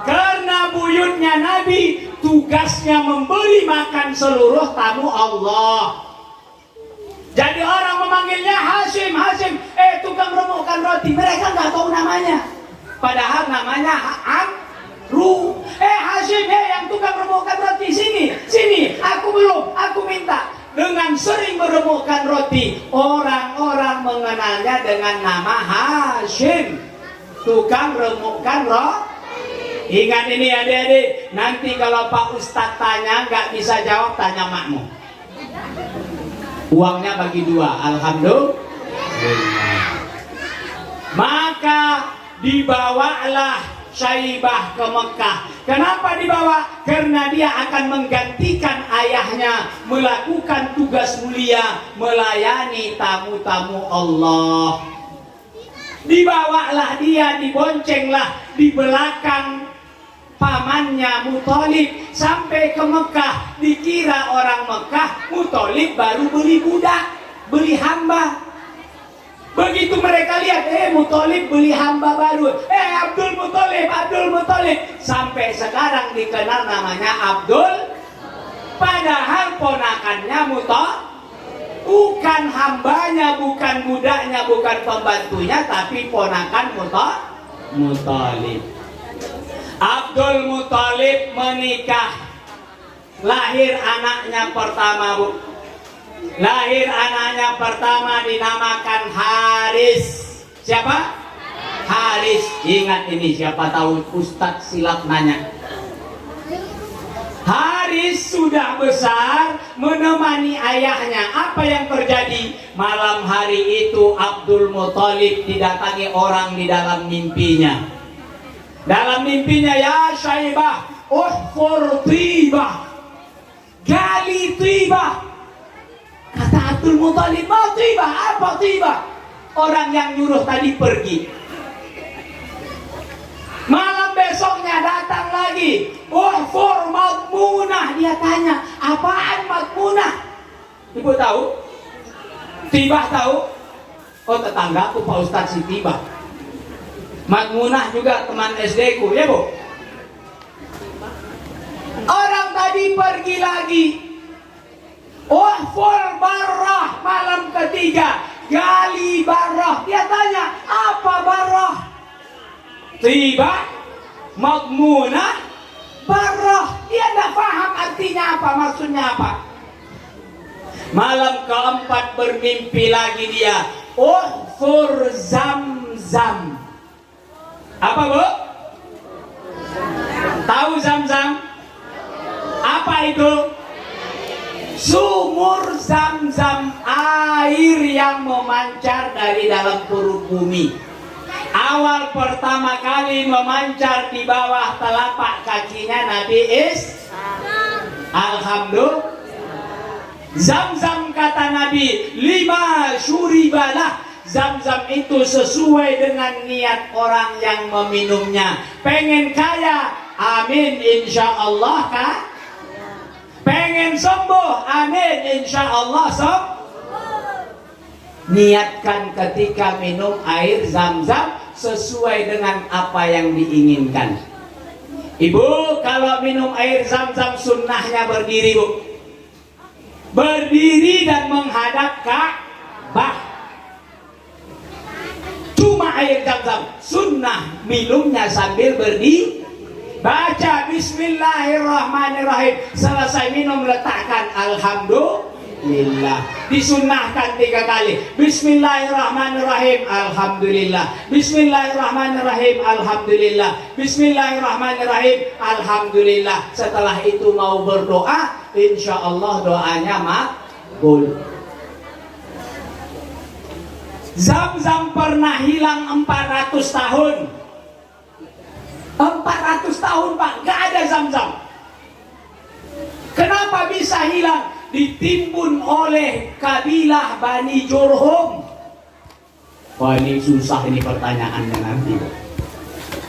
karena buyutnya Nabi, tugasnya memberi makan seluruh tamu Allah. Jadi orang memanggilnya Hashim, Hashim, tukang remukkan roti. Mereka nggak tahu namanya. Padahal namanya Amru. Hashim, yang tukang remukkan roti, sini, sini. Aku belum, aku minta. Dengan sering meremukkan roti, orang-orang mengenalnya dengan nama Hashim, tukang remukkan roti. Ingat ini adik-adik, nanti kalau Pak Ustadz tanya nggak bisa jawab, tanya makmu. Uangnya bagi 2, alhamdulillah. Maka dibawalah Syaibah ke Mekah. Kenapa dibawa? Karena dia akan menggantikan ayahnya melakukan tugas mulia, melayani tamu-tamu Allah. Dibawalah dia, diboncenglah di belakang pamannya Muthalib sampai ke Mekah. Dikira orang Mekah Muthalib baru beli budak, beli hamba. Begitu mereka lihat, Muthalib beli hamba baru, Abdul Muthalib, Abdul Muthalib. Sampai sekarang dikenal namanya Abdul, padahal ponakannya Muthalib. Bukan hambanya, bukan budaknya, bukan pembantunya, tapi ponakan Muthalib. Abdul Muthalib menikah, lahir anaknya pertama, Bu. Lahir anaknya pertama dinamakan Haris. Siapa? Haris. Ingat ini, siapa tahu Ustadz silap nanya. Haris sudah besar menemani ayahnya. Apa yang terjadi? Malam hari itu Abdul Muthalib didatangi orang di dalam mimpinya. Dalam mimpinya, ya Syaibah, uhfur tibah, gali tibah. Kata Abdul Muthalib, mau tibah? Apa tibah? Orang yang nyuruh tadi pergi. Malam besoknya datang lagi, uhfur Madmunah. Dia tanya, apaan Madmunah? Ibu tahu? Tibah tahu? Oh, tetanggaku Pak Ustadz si Tibah. Madmunah juga teman SD ku, ya Bu? Orang tadi pergi lagi. Uhfur Barrah, malam ketiga gali Barrah. Dia tanya, apa Barrah? Tiba Madmunah Barrah. Dia tidak paham artinya apa, maksudnya apa. Malam keempat bermimpi lagi dia, uhfur Zamzam. Apa, Bu? Tahu Zamzam? Apa itu? Sumur Zamzam, air yang memancar dari dalam perut bumi. Awal pertama kali memancar di bawah telapak kakinya Nabi Alhamdulillah. Zamzam kata Nabi, 5 syuribalah. Zamzam itu sesuai dengan niat orang yang meminumnya. Pengen kaya, amin insya Allah kah? Pengen sembuh, amin insya Allah niatkan ketika minum air Zamzam sesuai dengan apa yang diinginkan. Ibu, kalau minum air Zamzam sunnahnya berdiri, Bu. Berdiri dan menghadap Ka'bah. Cuma air Zamzam, sunnah minumnya sambil berdiri. baca bismillahirrahmanirrahim, selesai minum letakkan alhamdulillah. Disunnahkan 3 kali. Bismillahirrahmanirrahim, alhamdulillah. Bismillahirrahmanirrahim, alhamdulillah. Bismillahirrahmanirrahim, alhamdulillah. Setelah itu mau berdoa, insya Allah doanya makbul. Zam-zam pernah hilang 400 tahun. 400 tahun Pak, gak ada zam-zam. Kenapa bisa hilang? Ditimbun oleh kabilah Bani Jurhum. Wah, ini susah ini pertanyaannya nanti.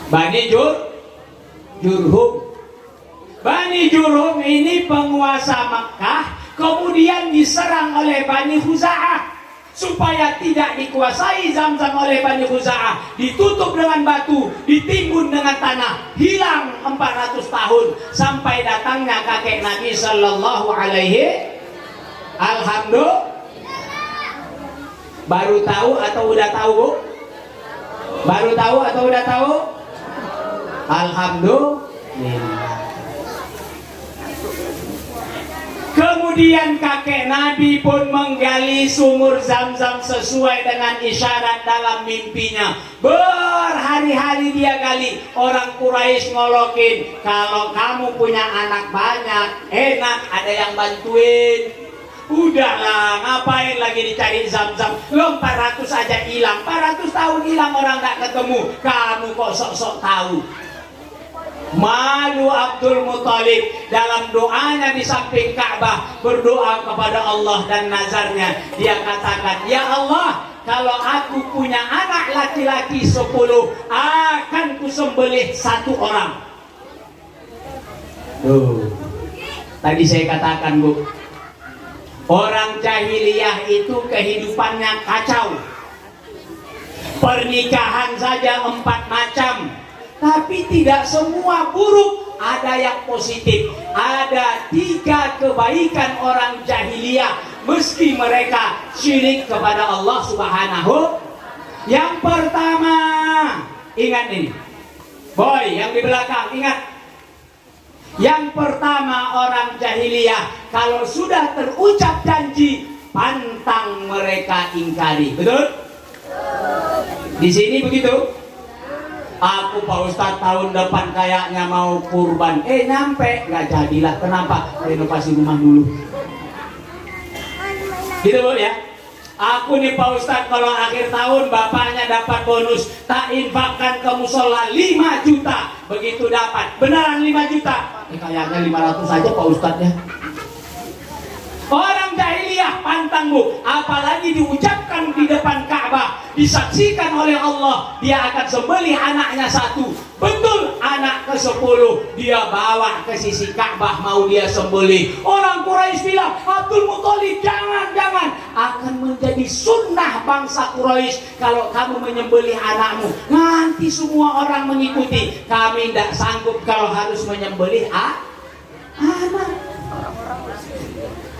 Bani Jurhum. Bani Jurhum ini penguasa Makkah, kemudian diserang oleh Bani Khuza'ah. Supaya tidak dikuasai Zam-zam oleh Bani Khuza'ah, ditutup dengan batu, ditimbun dengan tanah, hilang 400 tahun sampai datangnya kakek Nabi Sallallahu Alaihi. Alhamdulillah. Baru tahu atau udah tahu? Baru tahu atau udah tahu? Alhamdulillah. Kemudian kakek Nabi pun menggali sumur Zam-zam sesuai dengan isyarat dalam mimpinya. Berhari-hari dia gali. Orang Quraisy ngolokin, kalau kamu punya anak banyak, enak ada yang bantuin. Udahlah, ngapain lagi dicari Zam-zam? Lo 400 aja hilang, 400 tahun hilang orang gak ketemu. Kamu kok sok-sok tahu? Malu Abdul Muthalib dalam doanya di samping Ka'bah, berdoa kepada Allah dan nazarnya. Dia katakan, ya Allah, kalau aku punya anak laki-laki 10, akan kusembelih 1 orang. Tadi saya katakan, Bu, orang jahiliyah itu kehidupannya kacau. Pernikahan saja 4 macam. Tapi tidak semua buruk, ada yang positif. Ada 3 kebaikan orang jahiliyah meski mereka syirik kepada Allah Subhanahu. Yang pertama, ingat ini, boy yang di belakang, ingat. Yang pertama, orang jahiliyah kalau sudah terucap janji, pantang mereka ingkari. Betul? Di sini begitu. Aku Pak Ustadz tahun depan kayaknya mau kurban. Nyampe nggak jadilah. Kenapa? Renovasi rumah dulu. Gitu Bu ya. Aku nih Pak Ustadz kalau akhir tahun bapaknya dapat bonus, tak infakkan ke musola 5 juta. Begitu dapat, beneran 5 juta. Kayaknya 500 aja Pak Ustadz ya. Orang jahiliyah pantang Bu, apalagi diucapkan di depan Ka'bah, disaksikan oleh Allah, dia akan sembelih anaknya 1. Betul, anak ke-10 dia bawa ke sisi Ka'bah mau dia sembelih. Orang Quraisy bilang, Abdul Muthalib jangan, akan menjadi sunnah bangsa Quraisy kalau kamu menyembelih anakmu. Nanti semua orang mengikuti. Kami tidak sanggup kalau harus menyembelih anak.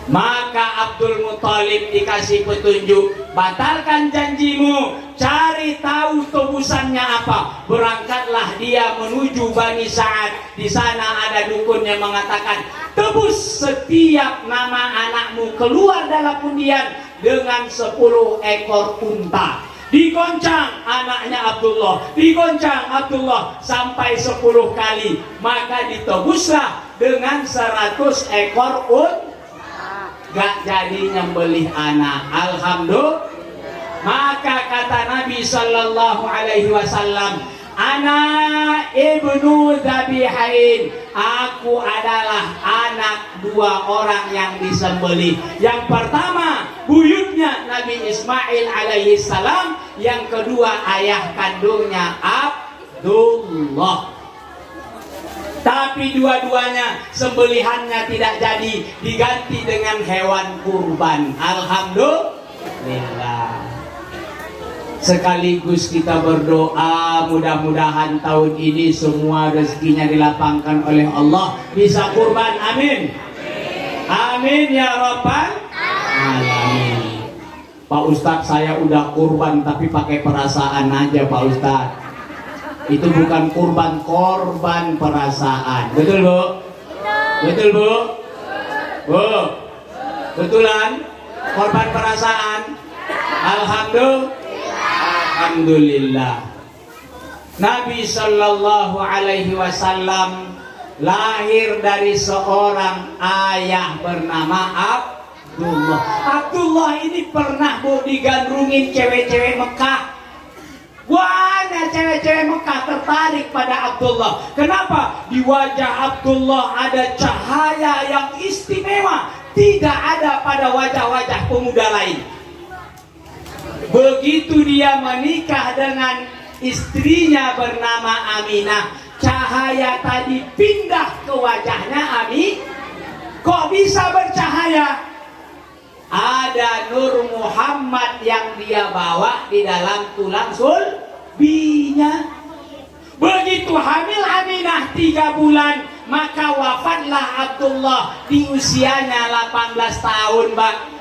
Maka Abdul Muthalib dikasih petunjuk, batalkan janjimu, cari tahu tebusannya apa. Berangkatlah dia menuju Bani Sa'ad. Di sana ada dukun yang mengatakan, tebus setiap nama anakmu keluar dalam undian dengan 10 ekor unta. Digoncang anaknya Abdullah, digoncang Abdullah sampai 10 kali. Maka ditebuslah dengan 100 ekor unta. Gak jadi nyembelih anak. Alhamdulillah. Maka kata Nabi Sallallahu Alaihi Wasallam, ana ibnu Dhabihain, aku adalah anak 2 orang yang disembelih. Yang pertama buyutnya Nabi Ismail alaihi salam, yang kedua ayah kandungnya Abdullah. Tapi dua-duanya sembelihannya tidak jadi, diganti dengan hewan kurban. Alhamdulillah. Sekaligus kita berdoa, mudah-mudahan tahun ini semua rezekinya dilapangkan oleh Allah, bisa kurban. Amin. Amin ya Rabbal Alamin. Pak Ustadz, saya udah kurban tapi pakai perasaan aja Pak Ustadz. Itu bukan kurban, korban perasaan. Betul Bu? Betul Bu? Bu? Betulan? Korban perasaan? Alhamdulillah. Nabi Sallallahu Alaihi Wasallam lahir dari seorang ayah bernama Abdullah. Abdullah ini pernah Bu digandrungin cewek-cewek Mekah. Banyak cewek-cewek Mekah tertarik pada Abdullah. Kenapa? Di wajah Abdullah ada cahaya yang istimewa, tidak ada pada wajah-wajah pemuda lain. Begitu dia menikah dengan istrinya bernama Aminah, cahaya tadi pindah ke wajahnya Ami. Kok bisa bercahaya? Ada Nur Muhammad yang dia bawa di dalam tulang sulbinya. Begitu hamil Aminah 3 bulan, maka wafatlah Abdullah di usianya 18 tahun, Pak.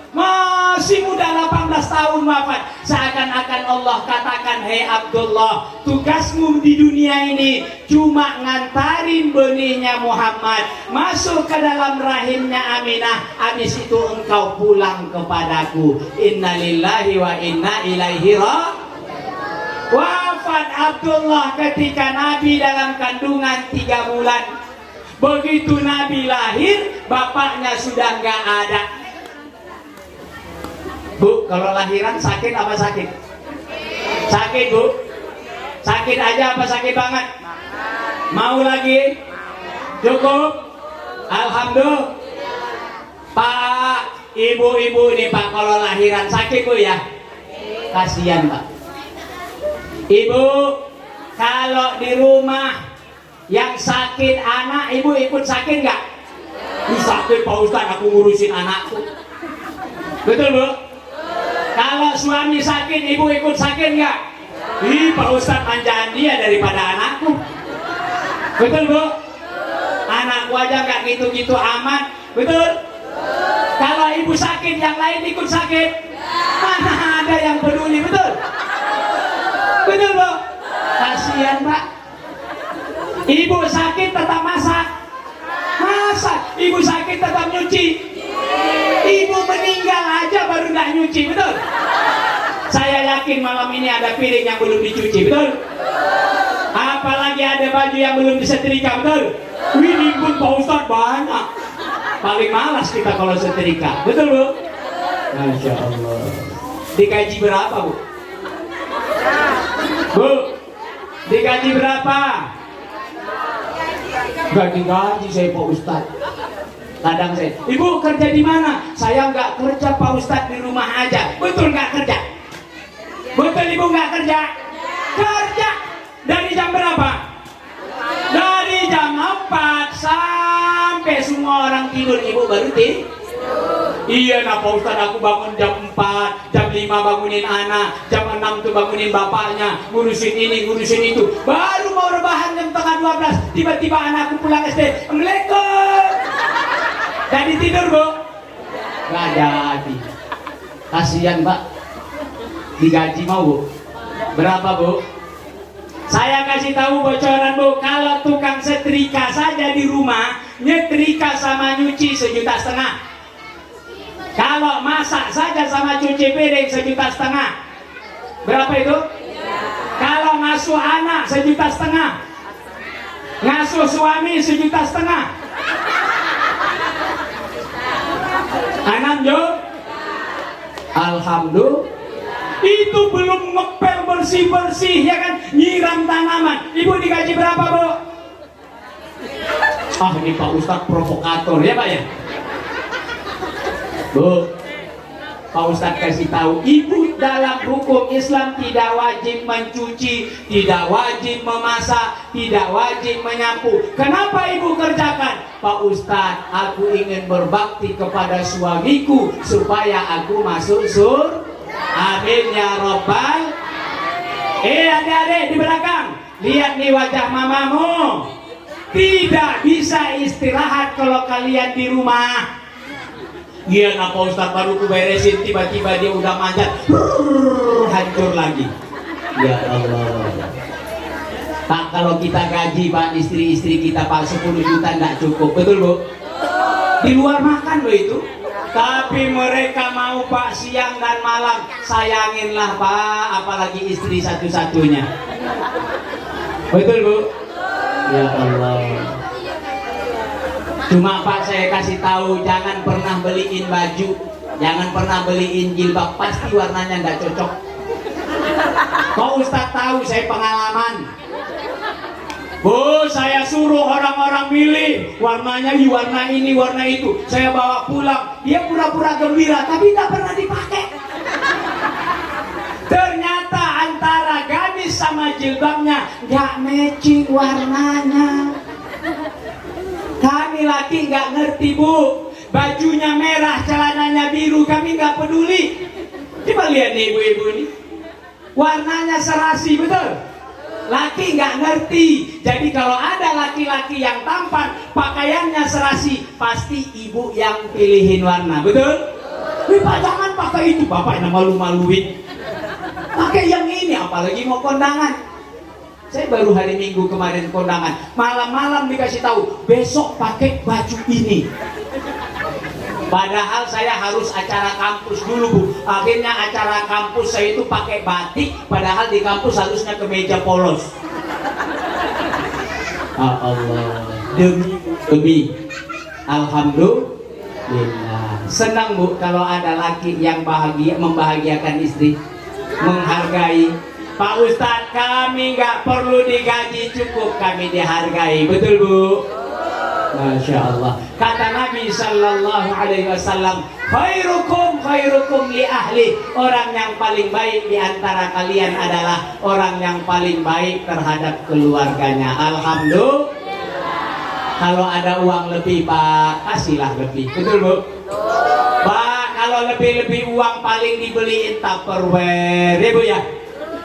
Masih muda, 18 tahun wafat. Seakan-akan Allah katakan, hei Abdullah, tugasmu di dunia ini cuma ngantarin benihnya Muhammad masuk ke dalam rahimnya Aminah. Habis itu engkau pulang kepadaku. Innalillahi wa inna ilaihi raji'un. Wafat Abdullah ketika Nabi dalam kandungan 3 bulan. Begitu Nabi lahir, bapaknya sudah nggak ada. Bu, kalau lahiran sakit apa sakit? Sakit Bu? Sakit aja apa sakit banget? Mau lagi? Cukup? Alhamdulillah. Pak, ibu-ibu nih Pak, kalau lahiran sakit Bu ya? Kasihan Pak. Ibu, kalau di rumah yang sakit anak, ibu ikut sakit nggak? Sakit Pak Ustadz, aku ngurusin anakku. Betul Bu? Kalau suami sakit, ibu ikut sakit nggak? Ih, Pak Ustadz manjaan dia daripada anakku. Betul Bu? Anakku aja nggak gitu-gitu amat. Betul? Kalau ibu sakit, yang lain ikut sakit. Mana ada yang peduli, betul? Betul Bu? Kasihan Pak. Ibu sakit tetap masak. Masak. Ibu sakit tetap nyuci. Ibu meninggal aja baru nggak nyuci, betul? Saya yakin malam ini ada piring yang belum dicuci, betul? Apalagi ada baju yang belum disetrika, betul? Wih, nimbun Pak Ustadz banyak. Paling malas kita kalau setrika, betul Bu? Masya Allah. Digaji berapa Bu? Bu, digaji berapa? Gaji saya Pak Ustadz. Kadang saya, ibu kerja di mana? Saya nggak kerja Pak Ustadz, di rumah aja. Betul nggak kerja? Betul ibu nggak kerja? Kerja. Dari jam berapa? Dari jam 4 sampai semua orang tidur, ibu baru tidur. Iya nah Pak Ustadz, aku bangun jam 4, jam 5 bangunin anak, jam 6 tuh bangunin bapaknya, ngurusin ini, ngurusin itu. Baru mau rebahan jam tengah 12, tiba-tiba anakku pulang SD. Assalamualaikum. Jadi tidur Bu? Gak jadi. Kasihan Pak. Digaji mau Bu? Berapa Bu? Saya kasih tahu bocoran Bu. Kalau tukang setrika saja di rumah, nyetrika sama nyuci 1,5 juta. Kalau masak saja sama cuci piring 1,5 juta. Berapa itu? Kalau ngasuh anak 1,5 juta. Ngasuh suami 1,5 juta. 6 juta. Alhamdulillah. Itu belum ngepel bersih-bersih ya kan, nyiram tanaman. Ibu digaji berapa Bu? Ah ini Pak Ustadz provokator ya Pak ya. Bu, Pak Ustadz kasih tahu, ibu dalam hukum Islam tidak wajib mencuci, tidak wajib memasak, tidak wajib menyapu. Kenapa ibu kerjakan? Pak Ustadz, aku ingin berbakti kepada suamiku supaya aku masuk surga. Amin ya robbal. Adik-adik di belakang, lihat nih wajah mamamu. Tidak bisa istirahat kalau kalian di rumah. Iya nah Pak Ustadz, baru ku beresin tiba-tiba dia udah manjat, hancur lagi. Ya Allah. Pak, kalau kita gaji Pak istri-istri kita Pak 10 juta nggak cukup, betul Bu? Di luar makan loh itu. Tapi mereka mau Pak siang dan malam, sayanginlah Pak, apalagi istri satu-satunya. Betul Bu? Ya Allah. Cuma Pak saya kasih tahu, jangan pernah beliin baju, jangan pernah beliin jilbab, pasti warnanya nggak cocok. Kok Ustadz tahu, saya pengalaman. Bu, saya suruh orang-orang milih warnanya warna ini, warna itu. Saya bawa pulang, dia pura-pura gembira, tapi nggak pernah dipakai. Ternyata antara gamis sama jilbabnya nggak matching warnanya. Kami laki nggak ngerti Bu, bajunya merah, celananya biru, kami nggak peduli. Coba lihat nih ibu-ibu ini, warnanya serasi, betul? Laki nggak ngerti. Jadi kalau ada laki-laki yang tampan, pakaiannya serasi, pasti ibu yang pilihin warna, betul? Pak jangan pakai itu, bapaknya malu-maluin. Pakai yang ini, apalagi mau kondangan. Saya baru hari Minggu kemarin kondangan, malam-malam dikasih tahu besok pakai baju ini. Padahal saya harus acara kampus dulu Bu. Akhirnya acara kampus saya itu pakai batik, padahal di kampus harusnya kemeja polos. Allah, demi alhamdulillah. Senang Bu kalau ada laki yang bahagia, membahagiakan istri, menghargai. Pak Ustadz, kami nggak perlu digaji, cukup kami dihargai, betul Bu? Masya Allah. Kata Nabi Sallallahu Alaihi Wasallam, khairukum li ahli. Orang yang paling baik di antara kalian adalah orang yang paling baik terhadap keluarganya. Alhamdulillah. Kalau ada uang lebih Pak, kasihlah lebih, betul Bu? Pak, kalau lebih uang paling dibeliin Tupperware, ya Bu ya?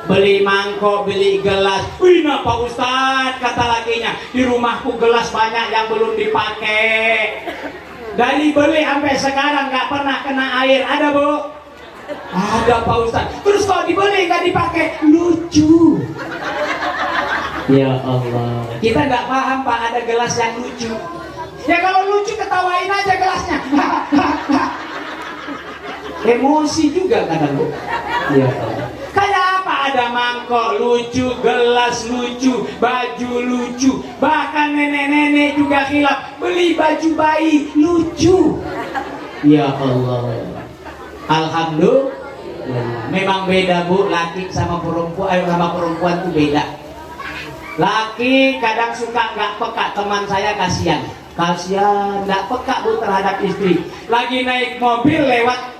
Beli mangkok, beli gelas. Wih, nah Pak Ustadz, kata lakinya, di rumahku gelas banyak yang belum dipakai. Dari beli sampai sekarang nggak pernah kena air. Ada Bu? Ada Pak Ustadz. Terus kalau dibeli nggak dipakai, lucu. Ya Allah. Kita nggak paham Pak, ada gelas yang lucu. Ya kalau lucu ketawain aja gelasnya. Emosi juga kadang Bu. Ya Allah. Kayak apa, ada mangkok lucu, gelas lucu, baju lucu, bahkan nenek-nenek juga khilaf beli baju bayi lucu. Ya Allah. Alhamdulillah. Memang beda Bu, laki sama perempuan tuh beda. Laki kadang suka nggak peka, teman saya kasihan nggak peka Bu terhadap istri. Lagi naik mobil lewat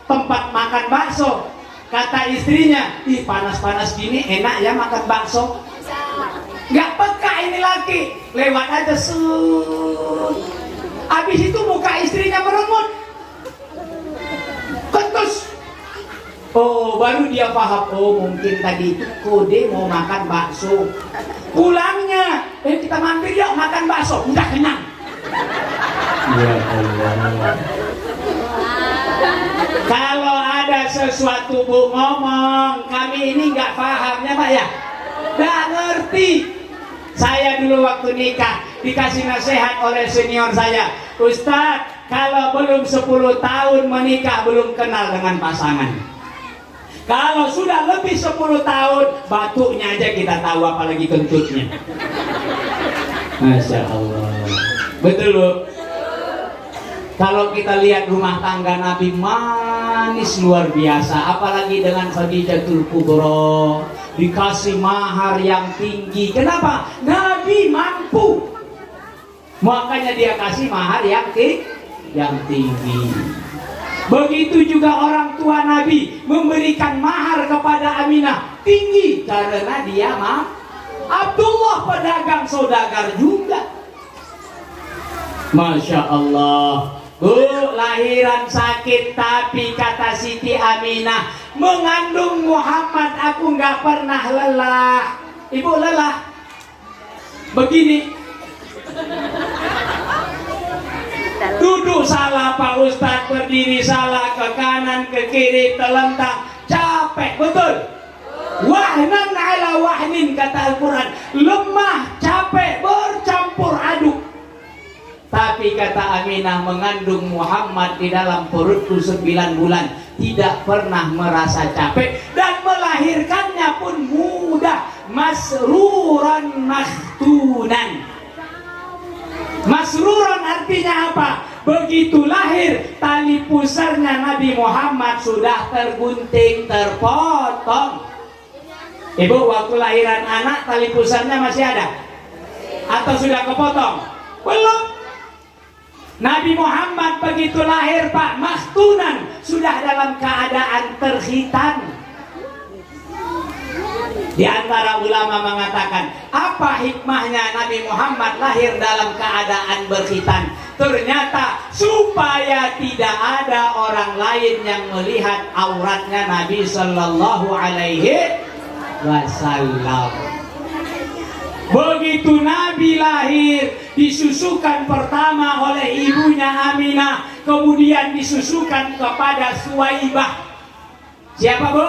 tempat makan bakso, kata istrinya, ih panas-panas gini enak ya makan bakso. Nggak peka ini laki, lewat aja Habis itu muka istrinya merengut, ketus. Oh, baru dia paham, oh mungkin tadi itu kode mau makan bakso. Pulangnya, kita mampir yuk makan bakso, udah kenyang. Ya Allah. Kalau ada sesuatu Bu ngomong, kami ini nggak pahamnya Pak ya, nggak ngerti. Saya dulu waktu nikah dikasih nasihat oleh senior saya, Ustadz, kalau belum 10 tahun menikah belum kenal dengan pasangan. Kalau sudah lebih 10 tahun, batuknya aja kita tahu, apalagi kentutnya. Masya Allah. Betul Bu? Kalau kita lihat rumah tangga Nabi manis luar biasa, apalagi dengan Khadijatul Kubro, dikasih mahar yang tinggi. Kenapa? Nabi mampu, makanya dia kasih mahar yang tinggi. Begitu juga orang tua Nabi memberikan mahar kepada Aminah tinggi karena dia mampu. Abdullah pedagang saudagar juga. Masya Allah. Bu, lahiran sakit, tapi kata Siti Aminah, mengandung Muhammad aku nggak pernah lelah. Ibu lelah begini, duduk salah Pak Ustadz, berdiri salah, ke kanan ke kiri telentang, capek, betul? wahnan ala wahnin, kata Al-Quran. Lemah, capek, bercampur aduk. Tapi kata Aminah, mengandung Muhammad di dalam perutku 9 bulan, tidak pernah merasa capek, dan melahirkannya pun mudah. Masruran mahtunan. Masruran artinya apa? Begitu lahir, tali pusarnya Nabi Muhammad sudah tergunting, terpotong. Ibu, waktu lahiran anak tali pusarnya masih ada? Atau sudah kepotong? Belum. Nabi Muhammad begitu lahir, Pak, mahtunan, sudah dalam keadaan terkhitan. Di antara ulama mengatakan, apa hikmahnya Nabi Muhammad lahir dalam keadaan berkhitan? Ternyata supaya tidak ada orang lain yang melihat auratnya Nabi Sallallahu Alaihi Wasallam. Begitu Nabi lahir, disusukan pertama oleh ibunya Aminah, kemudian disusukan kepada Suwaibah. Siapa, Bu?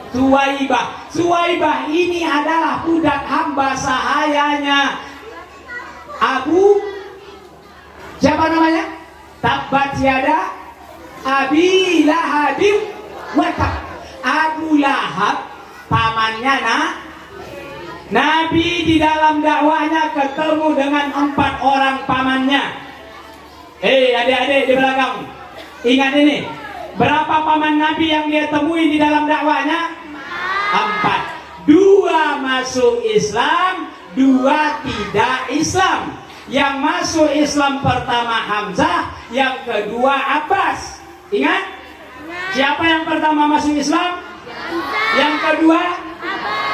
Suwaibah. Suwaibah ini adalah budak hamba sahayanya Abu, siapa namanya? Tabbat yada Abi Lahabim wa tab. Abu Lahab, pamannya Nabi di dalam dakwahnya ketemu dengan 4 orang pamannya. Adik-adik di belakang, ingat ini. Berapa paman Nabi yang dia temui di dalam dakwahnya? 4. 2 masuk Islam, 2 tidak Islam. Yang masuk Islam pertama Hamzah, yang kedua Abbas. Ingat? Siapa yang pertama masuk Islam? Yang kedua?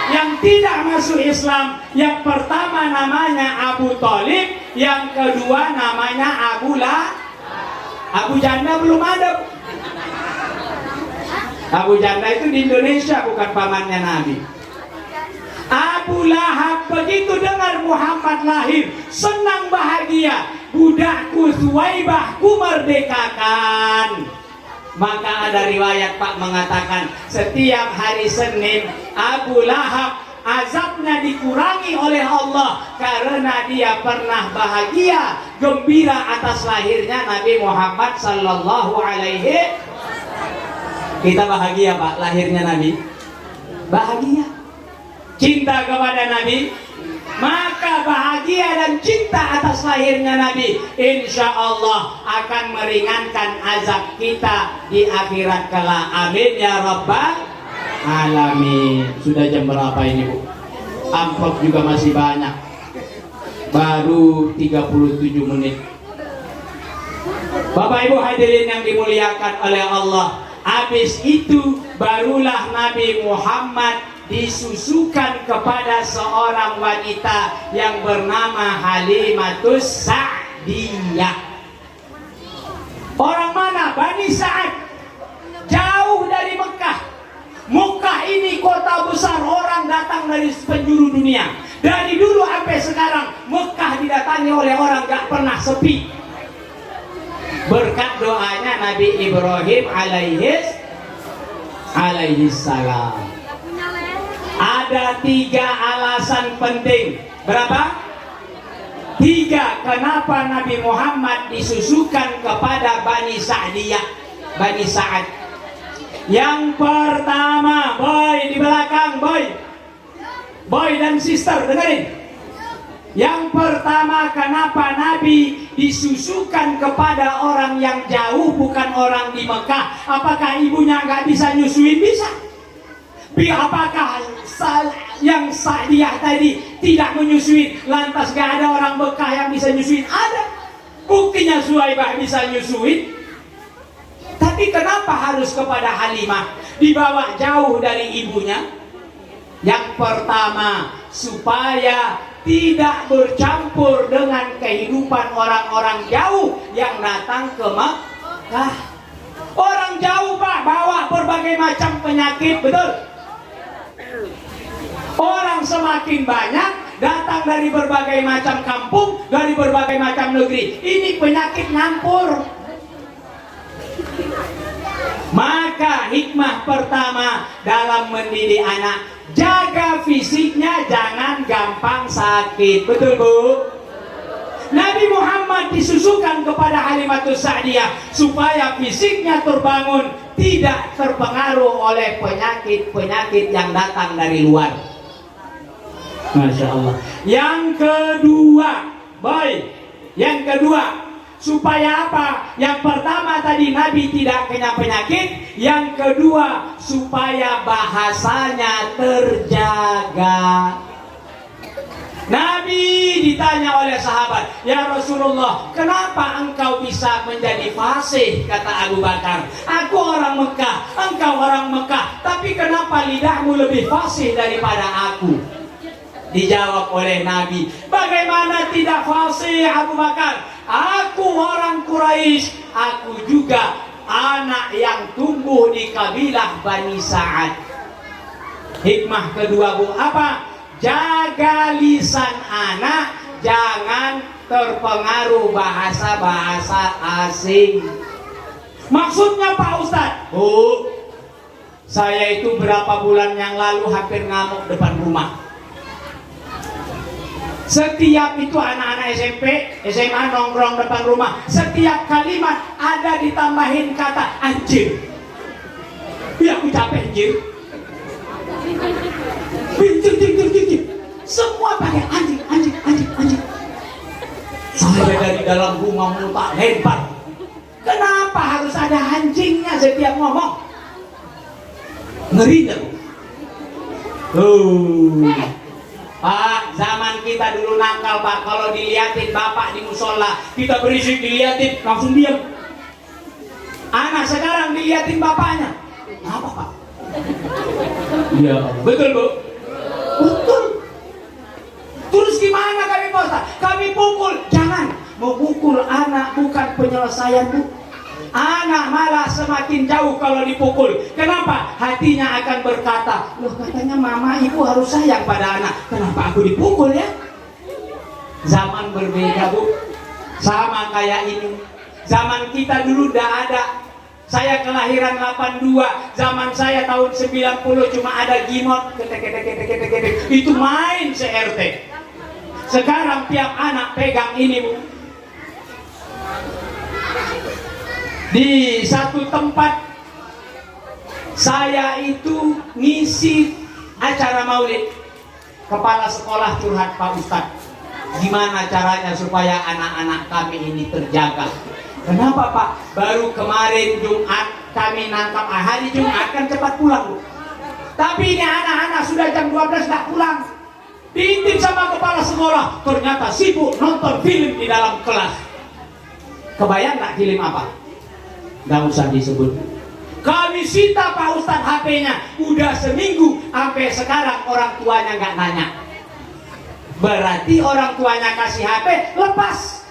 Yang tidak masuk Islam, yang pertama namanya Abu Thalib, yang kedua namanya Abu Janda belum ada. Abu Janda itu di Indonesia, bukan pamannya Nabi. Abu Lahab begitu dengar Muhammad lahir, senang bahagia. Budakku Suwaibah ku merdekakan. Maka ada riwayat, Pak, mengatakan setiap hari Senin Abu Lahab azabnya dikurangi oleh Allah karena dia pernah bahagia, gembira atas lahirnya Nabi Muhammad Sallallahu Alaihi. Kita bahagia, Pak, lahirnya Nabi. Bahagia. Cinta kepada Nabi, maka bahagia dan cinta atas lahirnya Nabi, insya Allah akan meringankan azab kita di akhirat kelak. Amin ya Rabbal Alamin. Sudah jam berapa ini, Bu? Amplop juga masih banyak. Baru 37 menit. Bapak Ibu hadirin yang dimuliakan oleh Allah, habis itu barulah Nabi Muhammad disusukan kepada seorang wanita yang bernama Halimatus Sa'diyah. Orang mana? Bani Sa'ad. Jauh dari Mekah. Mekah ini kota besar, orang datang dari penjuru dunia. Dari dulu sampai sekarang Mekah didatangi oleh orang, gak pernah sepi. Berkat doanya Nabi Ibrahim alaihi salam. Ada 3 alasan penting. Berapa? 3 kenapa Nabi Muhammad disusukan kepada Bani Sa'diyah, Bani Sa'ad. Yang pertama, boy di belakang, boy dan sister, dengerin. Yang pertama, kenapa Nabi disusukan kepada orang yang jauh, bukan orang di Mekah? Apakah ibunya nggak bisa nyusuin? Bisa. Apakah yang Sa'diyah tadi tidak menyusui, lantas gak ada orang Mekah yang bisa nyusuin? Ada. Buktinya Suwaibah bisa nyusuin. Tapi kenapa harus kepada Halimah? Dibawa jauh dari ibunya. Yang pertama, supaya tidak bercampur dengan kehidupan orang-orang jauh yang datang ke Mekah. Orang jauh, Pak, bawa berbagai macam penyakit, betul? Orang semakin banyak datang dari berbagai macam kampung, dari berbagai macam negeri. Ini penyakit nyampur. Maka hikmah pertama dalam mendidik anak, jaga fisiknya, jangan gampang sakit. Betul Bu? Nabi Muhammad disusukan kepada Halimatus Sa'diyah supaya fisiknya terbangun, tidak terpengaruh oleh penyakit-penyakit yang datang dari luar. Masya Allah. Yang kedua, baik. Yang kedua, supaya apa? Yang pertama tadi Nabi tidak kena penyakit. Yang kedua, supaya bahasanya terjaga. Nabi ditanya oleh sahabat, "Ya Rasulullah, kenapa engkau bisa menjadi fasih?" Kata Abu Bakar, "Aku orang Mekah, engkau orang Mekah, tapi kenapa lidahmu lebih fasih daripada aku?" Dijawab oleh Nabi, "Bagaimana tidak fasih Abu Bakar? Aku orang Quraisy, aku juga anak yang tumbuh di kabilah Bani Sa'ad." Hikmah kedua Bu, apa? Jaga lisan anak, jangan terpengaruh bahasa-bahasa asing. Maksudnya Pak Ustadz, Bu, saya itu berapa bulan yang lalu hampir ngamuk depan rumah. Setiap itu anak-anak SMP, SMA nongkrong depan rumah, setiap kalimat ada ditambahin kata anjir. Ya aku capek anjir. Anjir. Semua pakai anjir. Saya dari dalam rumah mulut lempar. Kenapa harus ada anjingnya setiap ngomong? Ngeri tak? Pak, zaman kita dulu nakal Pak. Kalau diliatin bapak di musola, kita berisik diliatin, langsung diam. Anak sekarang diliatin bapaknya, apa Pak? Iya, betul Bu? Betul. Terus gimana kami Pak Ustaz? Kami pukul. Jangan. Memukul anak bukan penyelesaian Bu. Anak malah semakin jauh kalau dipukul. Kenapa? Hatinya akan berkata, loh katanya mama ibu harus sayang pada anak, kenapa aku dipukul ya? Zaman berbeda Bu. Sama kayak ini. Zaman kita dulu udah ada. Saya kelahiran 82, zaman saya tahun 90 cuma ada gimot, ketek. Itu main se-RT. Sekarang tiap anak pegang ini Bu. Di satu tempat saya itu ngisi acara maulid, kepala sekolah curhat, "Pak Ustadz, gimana caranya supaya anak-anak kami ini terjaga?" Kenapa Pak? Baru kemarin Jumat kami nangkap, hari Jumat kan cepat pulang Bu. Tapi ini anak-anak sudah jam 12 tak pulang. Diintip sama kepala sekolah, ternyata sibuk nonton film di dalam kelas. Kebayang gak film apa? Gak usah disebut. Kami sita Pak Ustadz HP-nya, udah seminggu sampai sekarang orang tuanya gak nanya. Berarti orang tuanya kasih HP, lepas.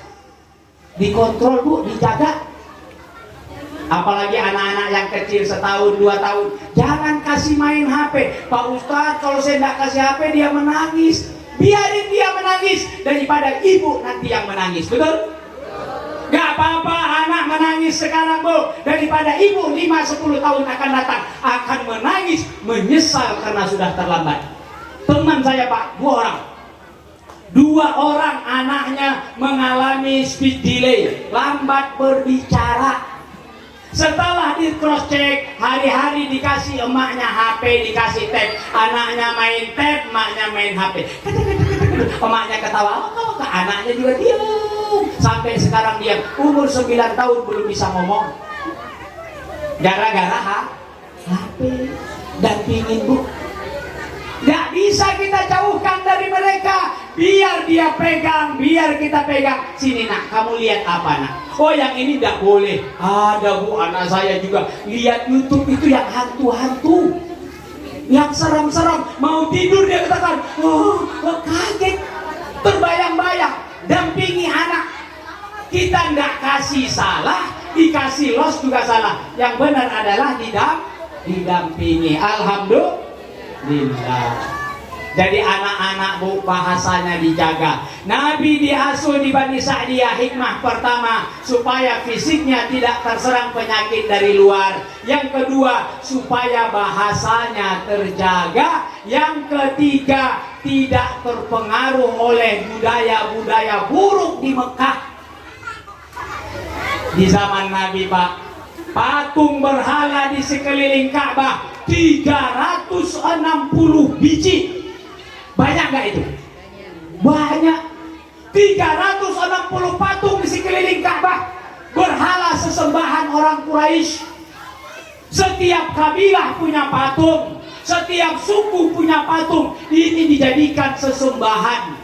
Dikontrol Bu, dijaga. Apalagi anak-anak yang kecil setahun 2 tahun, jangan kasih main HP. Pak Ustadz, kalau saya tidak kasih HP dia menangis. Biarin dia menangis daripada ibu nanti yang menangis. Betul? Gak apa-apa anak menangis sekarang Bu, daripada ibu 5-10 tahun akan datang akan menangis, menyesal karena sudah terlambat. Teman saya Pak, 2 orang anaknya mengalami speech delay, lambat berbicara. Setelah di cross check, hari-hari dikasih emaknya HP, dikasih tab, anaknya main tab, emaknya main HP. Emaknya ketawa, oh, anaknya juga diam. Sampai sekarang diam, umur 9 tahun belum bisa ngomong. Gara-gara HP. Dampingin Bu. Gak bisa kita jauhkan dari mereka. Biar dia pegang, biar kita pegang. Sini nak, kamu lihat apa nak? Oh yang ini gak boleh. Ada Bu, anak saya juga lihat YouTube itu yang hantu-hantu, yang serem-serem. Mau tidur dia katakan, oh kaget, terbayang-bayang. Dampingi anak. Kita gak kasih salah, dikasih los juga salah. Yang benar adalah didampingi. Alhamdulillah. Jadi anak-anak Bu, bahasanya dijaga. Nabi diasuh di Bani Sa'diyah, hikmah pertama supaya fisiknya tidak terserang penyakit dari luar. Yang kedua, supaya bahasanya terjaga. Yang ketiga, tidak terpengaruh oleh budaya-budaya buruk di Mekah. Di zaman Nabi Pak, patung berhala di sekeliling Ka'bah 360 biji. Banyak nggak itu? Banyak. 360 patung di sekeliling Ka'bah, berhala sesembahan orang Quraisy. Setiap kabilah punya patung, setiap suku punya patung. Ini dijadikan sesembahan.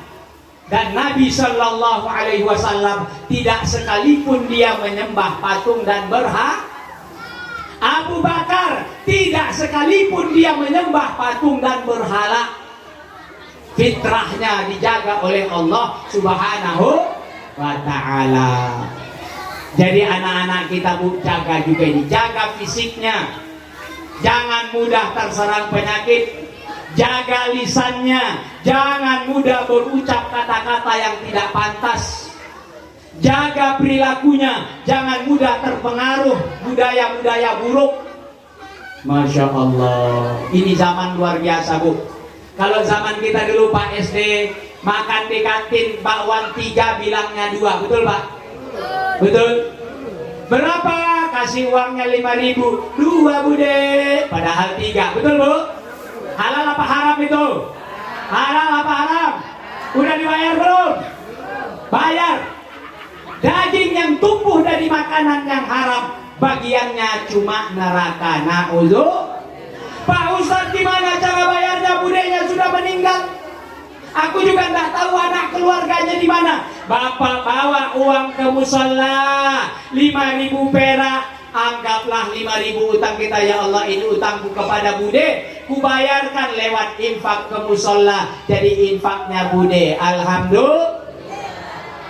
Dan Nabi Shallallahu Alaihi Wasallam tidak sekalipun dia menyembah patung dan berhala. Abu Bakar tidak sekalipun dia menyembah patung dan berhala. Fitrahnya dijaga oleh Allah Subhanahu wa Ta'ala. Jadi anak-anak kita Bu, jaga juga ini, jaga fisiknya, jangan mudah terserang penyakit. Jaga lisannya, jangan mudah berucap kata-kata yang tidak pantas. Jaga perilakunya, jangan mudah terpengaruh budaya-budaya buruk. Masya Allah, ini zaman luar biasa Bu. Kalau zaman kita dulu Pak SD, makan di kantin bakwan 3 bilangnya 2, betul Pak? Betul? Berapa? Kasih uangnya 5.000, 2 Bude, padahal 3, betul Bu? Halal apa haram itu? Halal apa haram? Udah dibayar belum? Bayar. Daging yang tumbuh dari makanan yang haram, bagiannya cuma neraka. Na'udzu. Pak Ustadz, gimana cara bayarnya? Budenya sudah meninggal. Aku juga nggak tahu anak keluarganya di mana. Bapak bawa uang ke musola 5.000 perak. Anggaplah 5.000 utang kita. Ya Allah, ini utangku kepada Bude, kubayarkan lewat infak ke musola. Jadi infaknya Bude, alhamdulillah,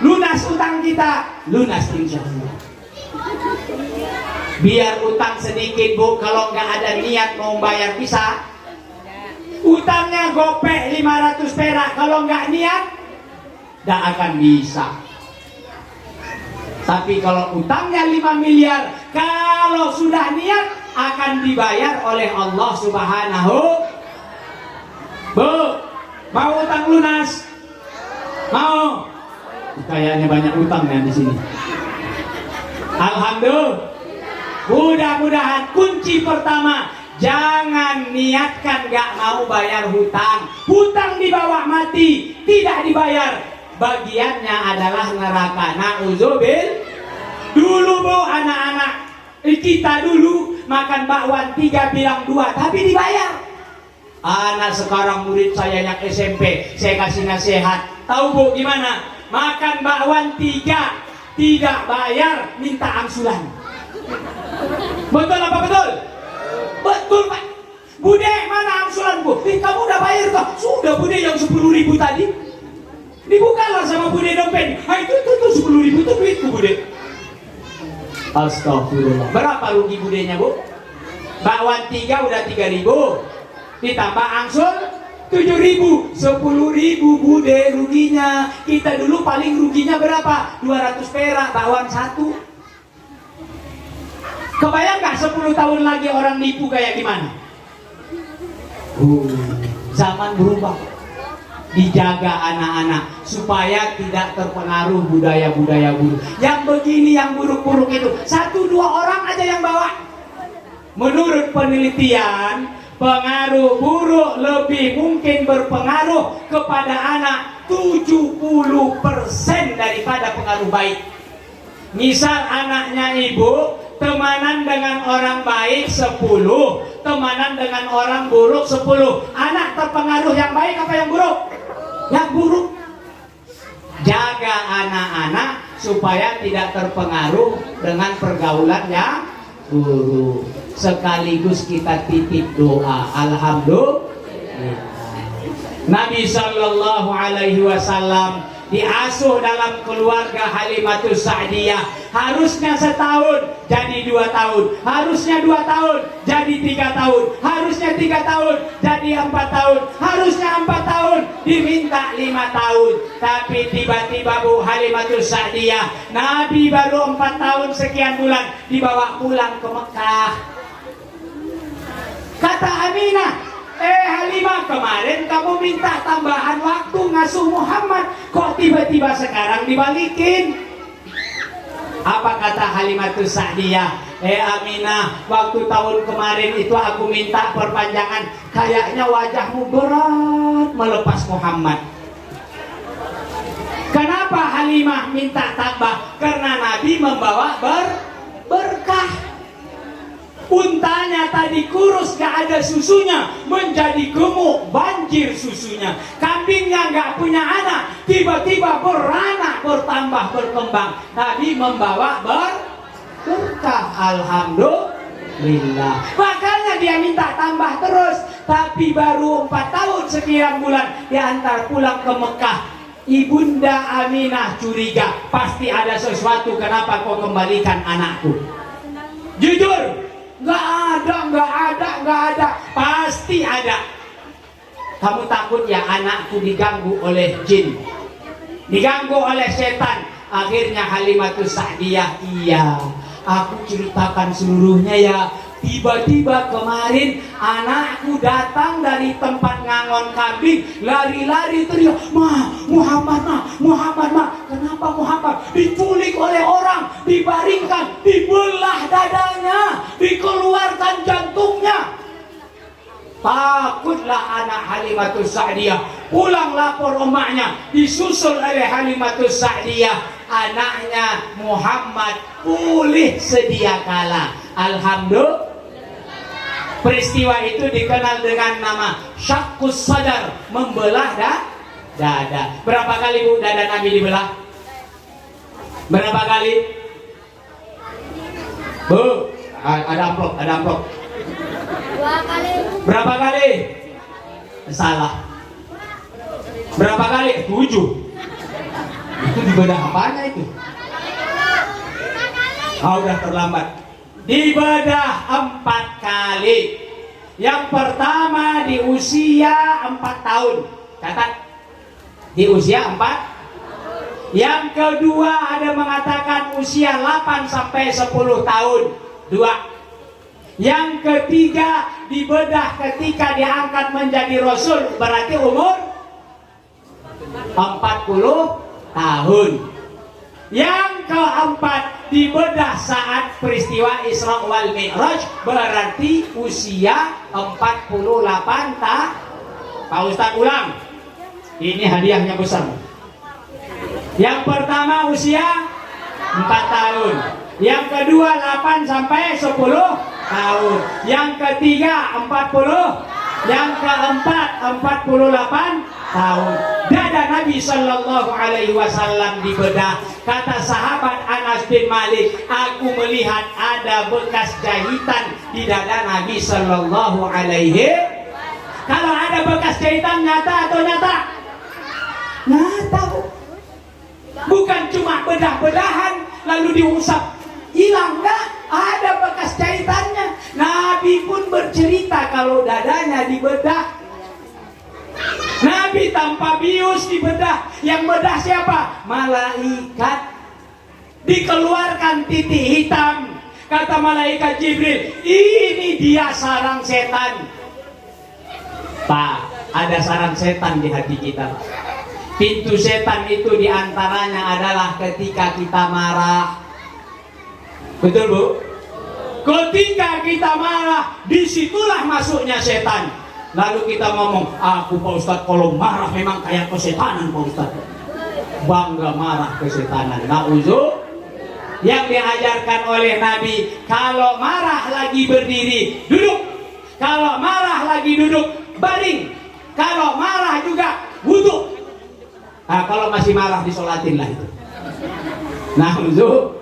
lunas utang kita, lunas insya Allah. Biar utang sedikit Bu, kalau nggak ada niat mau bayar bisa. Utangnya gopek 500 perak, kalau nggak niat nggak akan bisa. Tapi kalau utangnya 5 miliar, kalau sudah niat akan dibayar oleh Allah Subhanahu. Bu, mau utang lunas? Mau? Kayaknya banyak utang ya di sini. Alhamdulillah. Mudah-mudahan kunci pertama, jangan niatkan gak mau bayar hutang. Hutang dibawa mati, tidak dibayar, bagiannya adalah neraka. Na'udzubil. Dulu Bu, anak-anak kita dulu makan bakwan 3 bilang 2, tapi dibayar. Anak sekarang murid saya yang SMP, saya kasih nasihat. Tahu Bu gimana? Makan bakwan 3, tidak bayar, minta angsuran. Betul apa betul? Betul Pak. Bude, mana angsuran Bu? Kamu udah bayar kok? Sudah Bude, yang 10.000 tadi dibukalah sama Bude dompet. Itu 10.000 itu duitku Bude. Astagfirullah. Berapa rugi Budenya Bu? Bakwan 3 udah 3.000, ditambah angsul 7.000, 10.000 Bude ruginya. Kita dulu paling ruginya berapa? 200 perak bakwan 1. Kebayang gak 10 tahun lagi orang nipu kayak gimana? Zaman berubah. Dijaga anak-anak supaya tidak terpengaruh budaya-budaya buruk. Yang begini, yang buruk-buruk itu 1-2 orang aja yang bawa. Menurut penelitian, pengaruh buruk lebih mungkin berpengaruh kepada anak 70% daripada pengaruh baik. Misal anaknya ibu temanan dengan orang baik 10, temanan dengan orang buruk 10. Anak terpengaruh yang baik apa yang buruk? Yang buruk. Jaga anak-anak supaya tidak terpengaruh dengan pergaulan yang buruk. Sekaligus kita titip doa. Alhamdulillah. Nabi Shallallahu Alaihi Wasallam diasuh dalam keluarga Halimatus Sa'diyah. Harusnya setahun jadi 2 tahun, harusnya 2 tahun jadi 3 tahun, harusnya 3 tahun jadi 4 tahun, harusnya 4 tahun diminta 5 tahun. Tapi tiba-tiba Bu Halimatus Sa'diyah, Nabi baru 4 tahun sekian bulan dibawa pulang ke Mekah. Kata Aminah, Halimah, kemarin kamu minta tambahan waktu ngasuh Muhammad, kok tiba-tiba sekarang dibalikin? Apa kata Halimatus Sa'diyah? Aminah, waktu tahun kemarin itu aku minta perpanjangan, kayaknya wajahmu berat melepas Muhammad. Kenapa Halimah minta tambah? Karena Nabi membawa berkah. Untanya tadi kurus, gak ada susunya, menjadi gemuk, banjir susunya. Kambingnya gak punya anak, tiba-tiba beranak, bertambah, berkembang. Nabi membawa berkah. Alhamdulillah. Makanya dia minta tambah terus. Tapi baru 4 tahun sekian bulan diantar pulang ke Mekah. Ibunda Aminah curiga, pasti ada sesuatu, kenapa kau kembalikan anakku? Jujur, nggak ada, pasti ada. Kamu takut ya anakku diganggu oleh jin, diganggu oleh setan. Akhirnya Halimatus Sa'diyah, iya, aku ceritakan seluruhnya ya. Tiba-tiba kemarin anakku datang dari tempat ngangon kambing, lari-lari teriak, Muhammad. Kenapa Muhammad? Diculik oleh orang, dibaringkan, dibelah dadanya, dikeluarkan jantungnya. Takutlah anak Halimatus Sa'diyah, pulang lapor emaknya, disusul oleh Halimatus Sa'diyah. Anaknya Muhammad pulih sedia kala. Alhamdulillah. Peristiwa itu dikenal dengan nama Syakkus Sadar, membelah dada. Berapa kali Bu dada Nabi dibelah? Berapa kali? Bu, ada amplop. 2 kali. Berapa kali? Salah. Berapa kali? 7. Itu dibedah apanya itu? Udah terlambat. Dibedah 4 kali. Yang pertama di usia 4 tahun. Catat. Di usia 4. Yang kedua ada mengatakan usia 8 sampai 10 tahun. 2. Yang ketiga dibedah ketika diangkat menjadi Rasul, berarti umur 40 tahun. Yang keempat dibedah saat peristiwa Isra wal Mi'raj, berarti usia 48 tahun. Pak Ustadz ulang. Ini hadiahnya besar. Yang pertama usia 4 tahun. Yang kedua 8 sampai 10 tahun. Yang ketiga 40. Yang keempat 48 tahun. Dada Nabi Sallallahu Alaihi Wasallam dibedah. Kata sahabat Anas bin Malik, aku melihat ada bekas jahitan di dada Nabi Sallallahu Alaihi. Kalau ada bekas jahitan nyata atau nyata? Nyata. Bukan cuma bedah-bedahan lalu diusap hilang, enggak, ada bekas jahitannya. Nabi pun bercerita kalau dadanya dibedah. Nabi tanpa bius dibedah. Yang bedah siapa? Malaikat. Dikeluarkan titik hitam. Kata malaikat Jibril, ini dia sarang setan. Pak, ada sarang setan di hati kita. Pintu setan itu diantaranya adalah ketika kita marah. Betul Bu? Ketika kita marah, disitulah masuknya setan. Lalu kita ngomong, aku Pak Ustadz kalau marah memang kayak kesetanan Pak Ustadz. Bangga marah kesetanan. Na'udzu. Yang diajarkan oleh Nabi, kalau marah lagi berdiri, duduk. Kalau marah lagi duduk, baring. Kalau marah juga, wudhu. Nah, kalau masih marah disolatin lah itu. Na'udzu.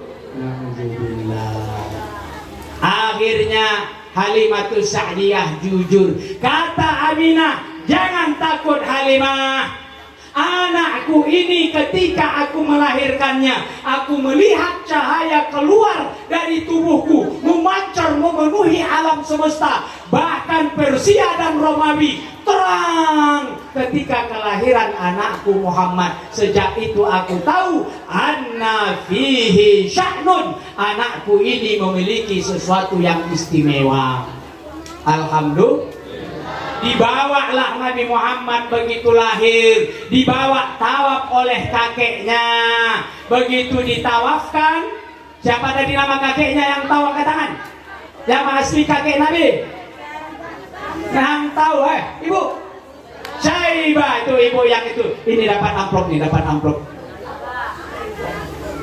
Akhirnya Halimatus Sa'diyah jujur. Kata Aminah, jangan takut Halimah. Anakku ini ketika aku melahirkannya, aku melihat cahaya keluar dari tubuhku, memancar memenuhi alam semesta, bahkan Persia dan Romawi terang ketika kelahiran anakku Muhammad. Sejak itu aku tahu anna fihi sya'nun, anakku ini memiliki sesuatu yang istimewa. Alhamdulillah. Dibawalah Nabi Muhammad begitu lahir, dibawa tawaf oleh kakeknya. Begitu ditawafkan, siapa tadi nama kakeknya yang tahu angkat tangan? Yang asli kakek Nabi? Yang tahu Ibu? Syaibah, itu ibu yang itu. Ini dapat amplop nih, dapat amplop.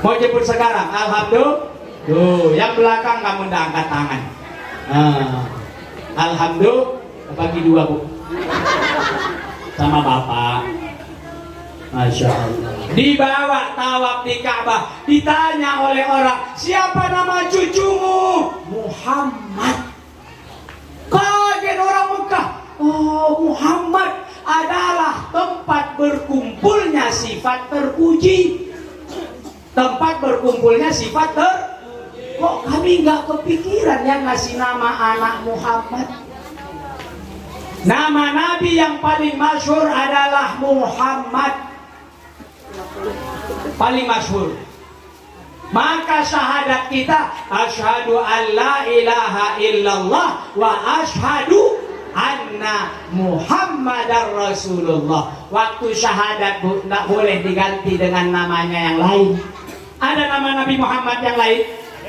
Mau jemput sekarang? Alhamdulillah. Tuh, yang belakang kamu udah angkat tangan. Alhamdulillah. Bagi 2 Bu sama bapak. Masya Allah. Dibawa tawaf di Ka'bah, ditanya oleh orang, siapa nama cucumu? Muhammad. Kaget orang Mekah. Oh, Muhammad adalah tempat berkumpulnya sifat terpuji. Tempat berkumpulnya sifat terpuji. Kok kami nggak kepikiran yang ngasih nama anak Muhammad? Nama Nabi yang paling masyhur adalah Muhammad. Paling masyhur. Maka syahadat kita, asyhadu an la ilaha illallah wa asyhadu anna Muhammadar Rasulullah. Waktu syahadat Bu, tidak boleh diganti dengan namanya yang lain. Ada nama Nabi Muhammad yang lain?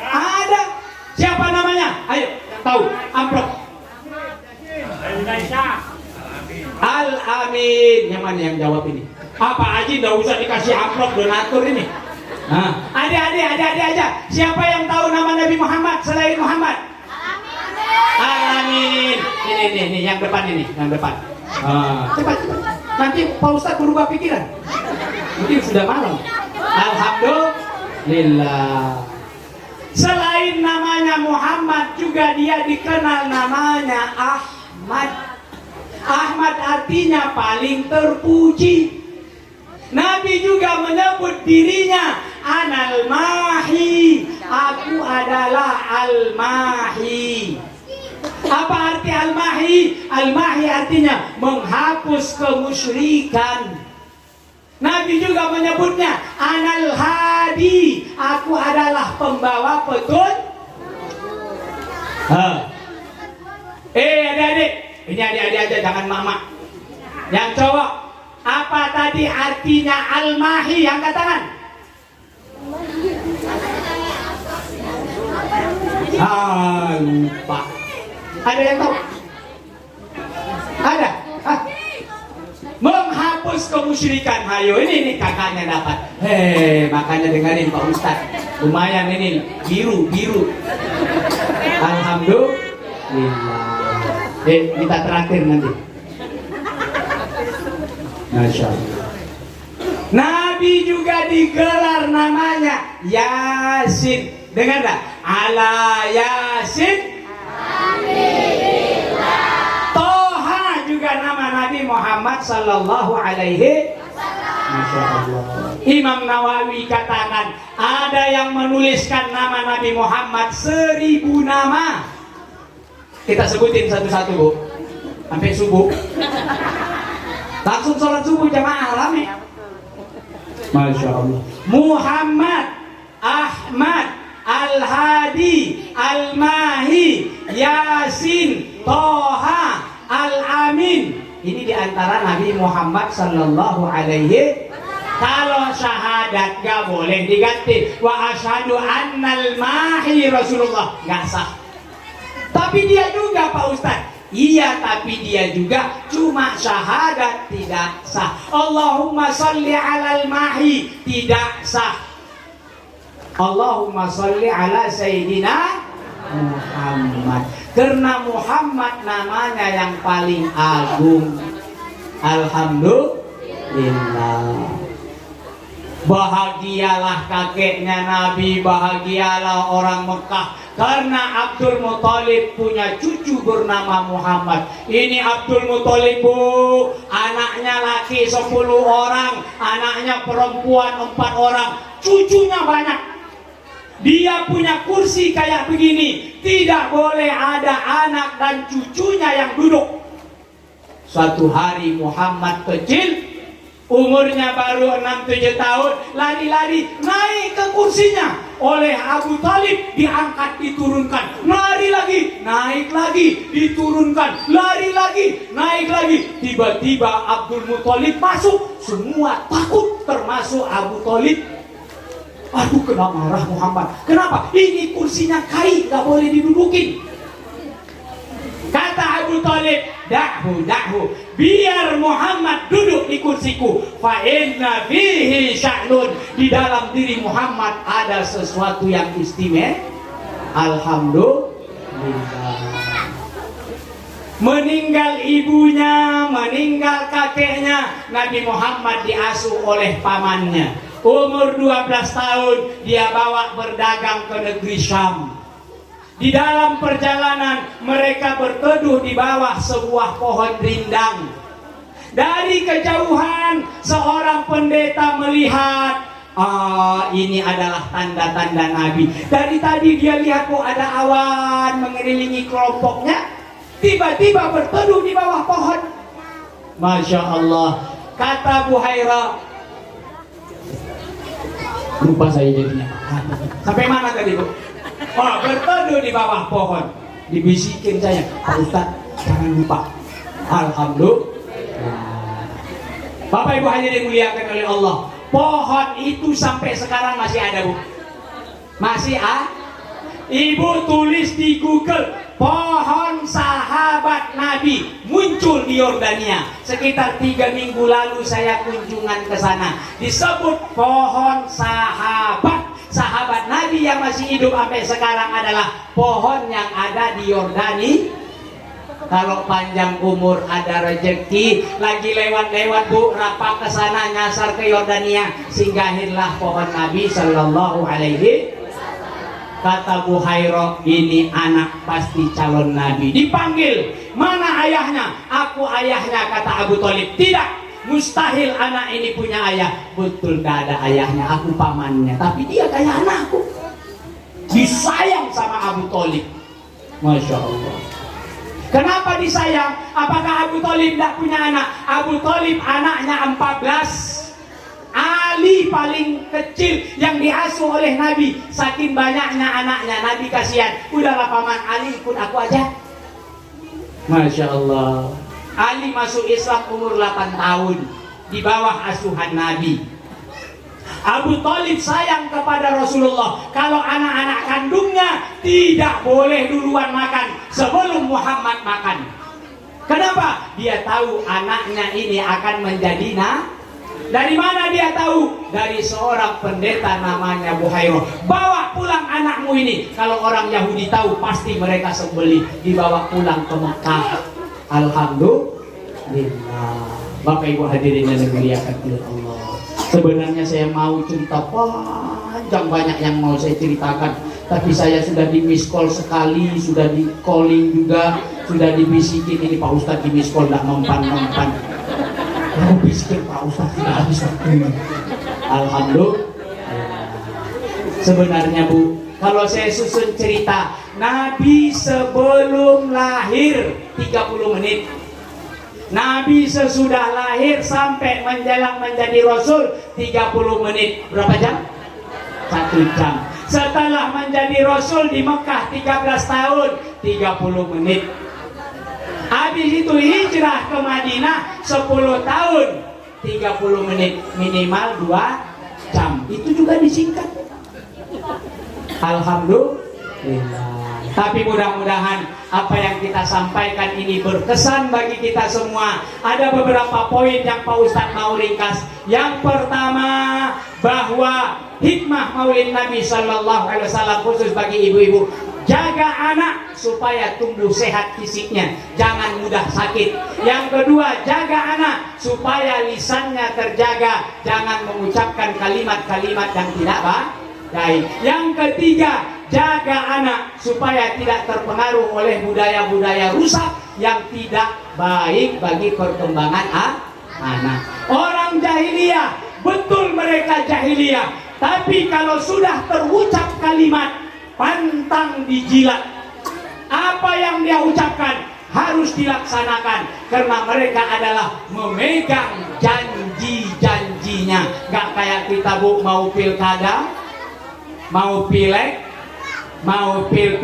Ada. Siapa namanya? Ayo, tahu. Amplop. Al-Amin. Yang mana yang jawab ini? Apa aja nggak usah dikasih amplop donatur ini. Nah, adik-adik aja. Siapa yang tahu nama Nabi Muhammad selain Muhammad? Al-Amin. Ini yang depan ini, yang depan. Cepat. Nanti Pak Ustadz berubah pikiran. Mungkin sudah malam. Alhamdulillah. Selain namanya Muhammad, juga dia dikenal namanya Ahmad. Ahmad artinya paling terpuji. Nabi juga menyebut dirinya Anal Mahi, aku adalah Al-Mahi. Apa arti Al-Mahi? Al-Mahi artinya menghapus kemusyrikan. Nabi juga menyebutnya Anal Hadi, aku adalah pembawa petunjuk. Adik-adik, ini adik-adik aja, jangan mama. Yang cowok, apa tadi artinya Al-Mahi? Angkat tangan. Lupa. Ada yang tahu? Ada? Menghapus kemusyrikan. Hayo, ini kakaknya dapat. Makanya dengerin Pak Ustadz. Lumayan ini, biru. Alhamdulillah. Kita terakhir nanti. Masya Allah. Nabi juga digelar namanya Yasin. Dengar tak? Ala Yasin. Toha juga nama Nabi Muhammad sallallahu alaihi. Masya Allah. Imam Nawawi katakan ada yang menuliskan nama Nabi Muhammad 1000 nama. Kita sebutin satu-satu Bu, sampai subuh. Langsung sholat subuh jamaah rame. Masya Allah. Muhammad, Ahmad, Al-Hadi, Al-Mahi, Yasin, Toha, Al-Amin. Ini diantara Nabi Muhammad sallallahu alaihi. Kalau syahadat gak boleh diganti. Wa asyhadu annal mahi Rasulullah, gak sah. Tapi dia juga Pak Ustadz. Iya, tapi dia juga cuma syahadat tidak sah. Allahumma sholli alal mahi tidak sah. Allahumma sholli ala Sayyidina Muhammad. Karena Muhammad namanya yang paling agung. Alhamdulillah. Bahagialah kakeknya Nabi, bahagialah orang Mekah, karena Abdul Muthalib punya cucu bernama Muhammad. Ini Abdul Muthalib, Bu, anaknya laki 10 orang, anaknya perempuan 4 orang, cucunya banyak. Dia punya kursi kayak begini, tidak boleh ada anak dan cucunya yang duduk. Suatu hari Muhammad kecil, umurnya baru 6-7 tahun, lari-lari naik ke kursinya oleh Abu Talib, diangkat diturunkan, lari lagi, naik lagi, diturunkan, lari lagi, naik lagi. Tiba-tiba Abdul Muthalib masuk, semua takut termasuk Abu Talib. Aduh, kena marah Muhammad. Kenapa? Ini kursinya kain, gak boleh didudukin. Kata Abu Talib, da'hu, biar Muhammad duduk di kursiku. Fa inna fihi sya'nun, di dalam diri Muhammad ada sesuatu yang istimewa. Alhamdulillah. Meninggal ibunya, meninggal kakeknya, Nabi Muhammad diasuh oleh pamannya. Umur 12 tahun dia bawa berdagang ke negeri Syam. Di dalam perjalanan mereka berteduh di bawah sebuah pohon rindang. Dari kejauhan seorang pendeta melihat, ini adalah tanda-tanda Nabi. Dari tadi dia lihat kok ada awan mengelilingi kelompoknya, tiba-tiba berteduh di bawah pohon. Masya Allah. Kata Buhairah, lupa saya jadinya. Sampai mana tadi, Bu? Berteduh di bawah pohon. Dibisikin saya, Pak Ustadz, jangan lupa. Alhamdulillah. Bapak Ibu hadirin dimuliakan oleh Allah, pohon itu sampai sekarang masih ada, Bu. Masih ada. Ibu tulis di Google, pohon sahabat Nabi, muncul di Yordania. Sekitar 3 minggu lalu saya kunjungan ke sana. Disebut pohon sahabat. Sahabat Nabi yang masih hidup sampai sekarang adalah pohon yang ada di Yordani. Kalau panjang umur ada rezeki, lagi lewat-lewat, Bu, rapat ke sana, nyasar ke Yordania, singgahinlah pohon Nabi Sallallahu Alaihi. Kata Buhairah, ini anak pasti calon Nabi. Dipanggil, mana ayahnya? Aku ayahnya, kata Abu Talib. Tidak, mustahil anak ini punya ayah. Betul, gak ada ayahnya, aku pamannya. Tapi dia kayak anakku. Disayang sama Abu Talib. Masya Allah. Kenapa disayang? Apakah Abu Talib tidak punya anak? Abu Talib anaknya 14. Ali paling kecil yang diasuh oleh Nabi. Saking banyaknya anaknya, Nabi kasihan. Udahlah paman, Ali ikut aku aja. Masya Allah. Ali masuk Islam umur 8 tahun, di bawah asuhan Nabi. Abu Talib sayang kepada Rasulullah. Kalau anak-anak kandungnya tidak boleh duluan makan sebelum Muhammad makan. Kenapa? Dia tahu anaknya ini akan menjadi Dari mana dia tahu? Dari seorang pendeta namanya Buhairah. Bawa pulang anakmu ini. Kalau orang Yahudi tahu, pasti mereka sembelih, dibawa pulang ke Mekah. Alhamdulillah. Bapak Ibu hadirin yang dimuliakan oleh Allah. Sebenarnya saya mau cerita panjang, banyak yang mau saya ceritakan, tapi saya sudah di miss call sekali, sudah di calling juga, sudah dibisikin, ini Pak Ustadz di miss call, tidak mempan-mempan. Mau bisikin Pak Ustadz tidak habis waktu. Alhamdulillah. Sebenarnya, Bu, kalau saya susun cerita, Nabi sebelum lahir 30 menit, Nabi sesudah lahir sampai menjelang menjadi Rasul 30 menit. Berapa jam? 1 jam. Setelah menjadi Rasul di Mekah 13 tahun, 30 menit. Habis itu hijrah ke Madinah 10 tahun, 30 menit. Minimal 2 jam. Itu juga disingkat. Alhamdulillah. Tapi mudah-mudahan apa yang kita sampaikan ini berkesan bagi kita semua. Ada beberapa poin yang Pak Ustadz mau ringkas. Yang pertama, bahwa hikmah Maulid Nabi Sallallahu Alaihi Wasallam khusus bagi ibu-ibu, jaga anak supaya tumbuh sehat fisiknya, jangan mudah sakit. Yang kedua, jaga anak supaya lisannya terjaga, jangan mengucapkan kalimat-kalimat yang tidak baik. Yang ketiga, jaga anak supaya tidak terpengaruh oleh budaya-budaya rusak yang tidak baik bagi perkembangan anak. Orang jahiliyah, betul mereka jahiliyah, tapi kalau sudah terucap kalimat pantang dijilat. Apa yang dia ucapkan harus dilaksanakan, karena mereka adalah memegang janji-janjinya. Gak kayak kita Bu, mau pilkada, mau pileg, mau pil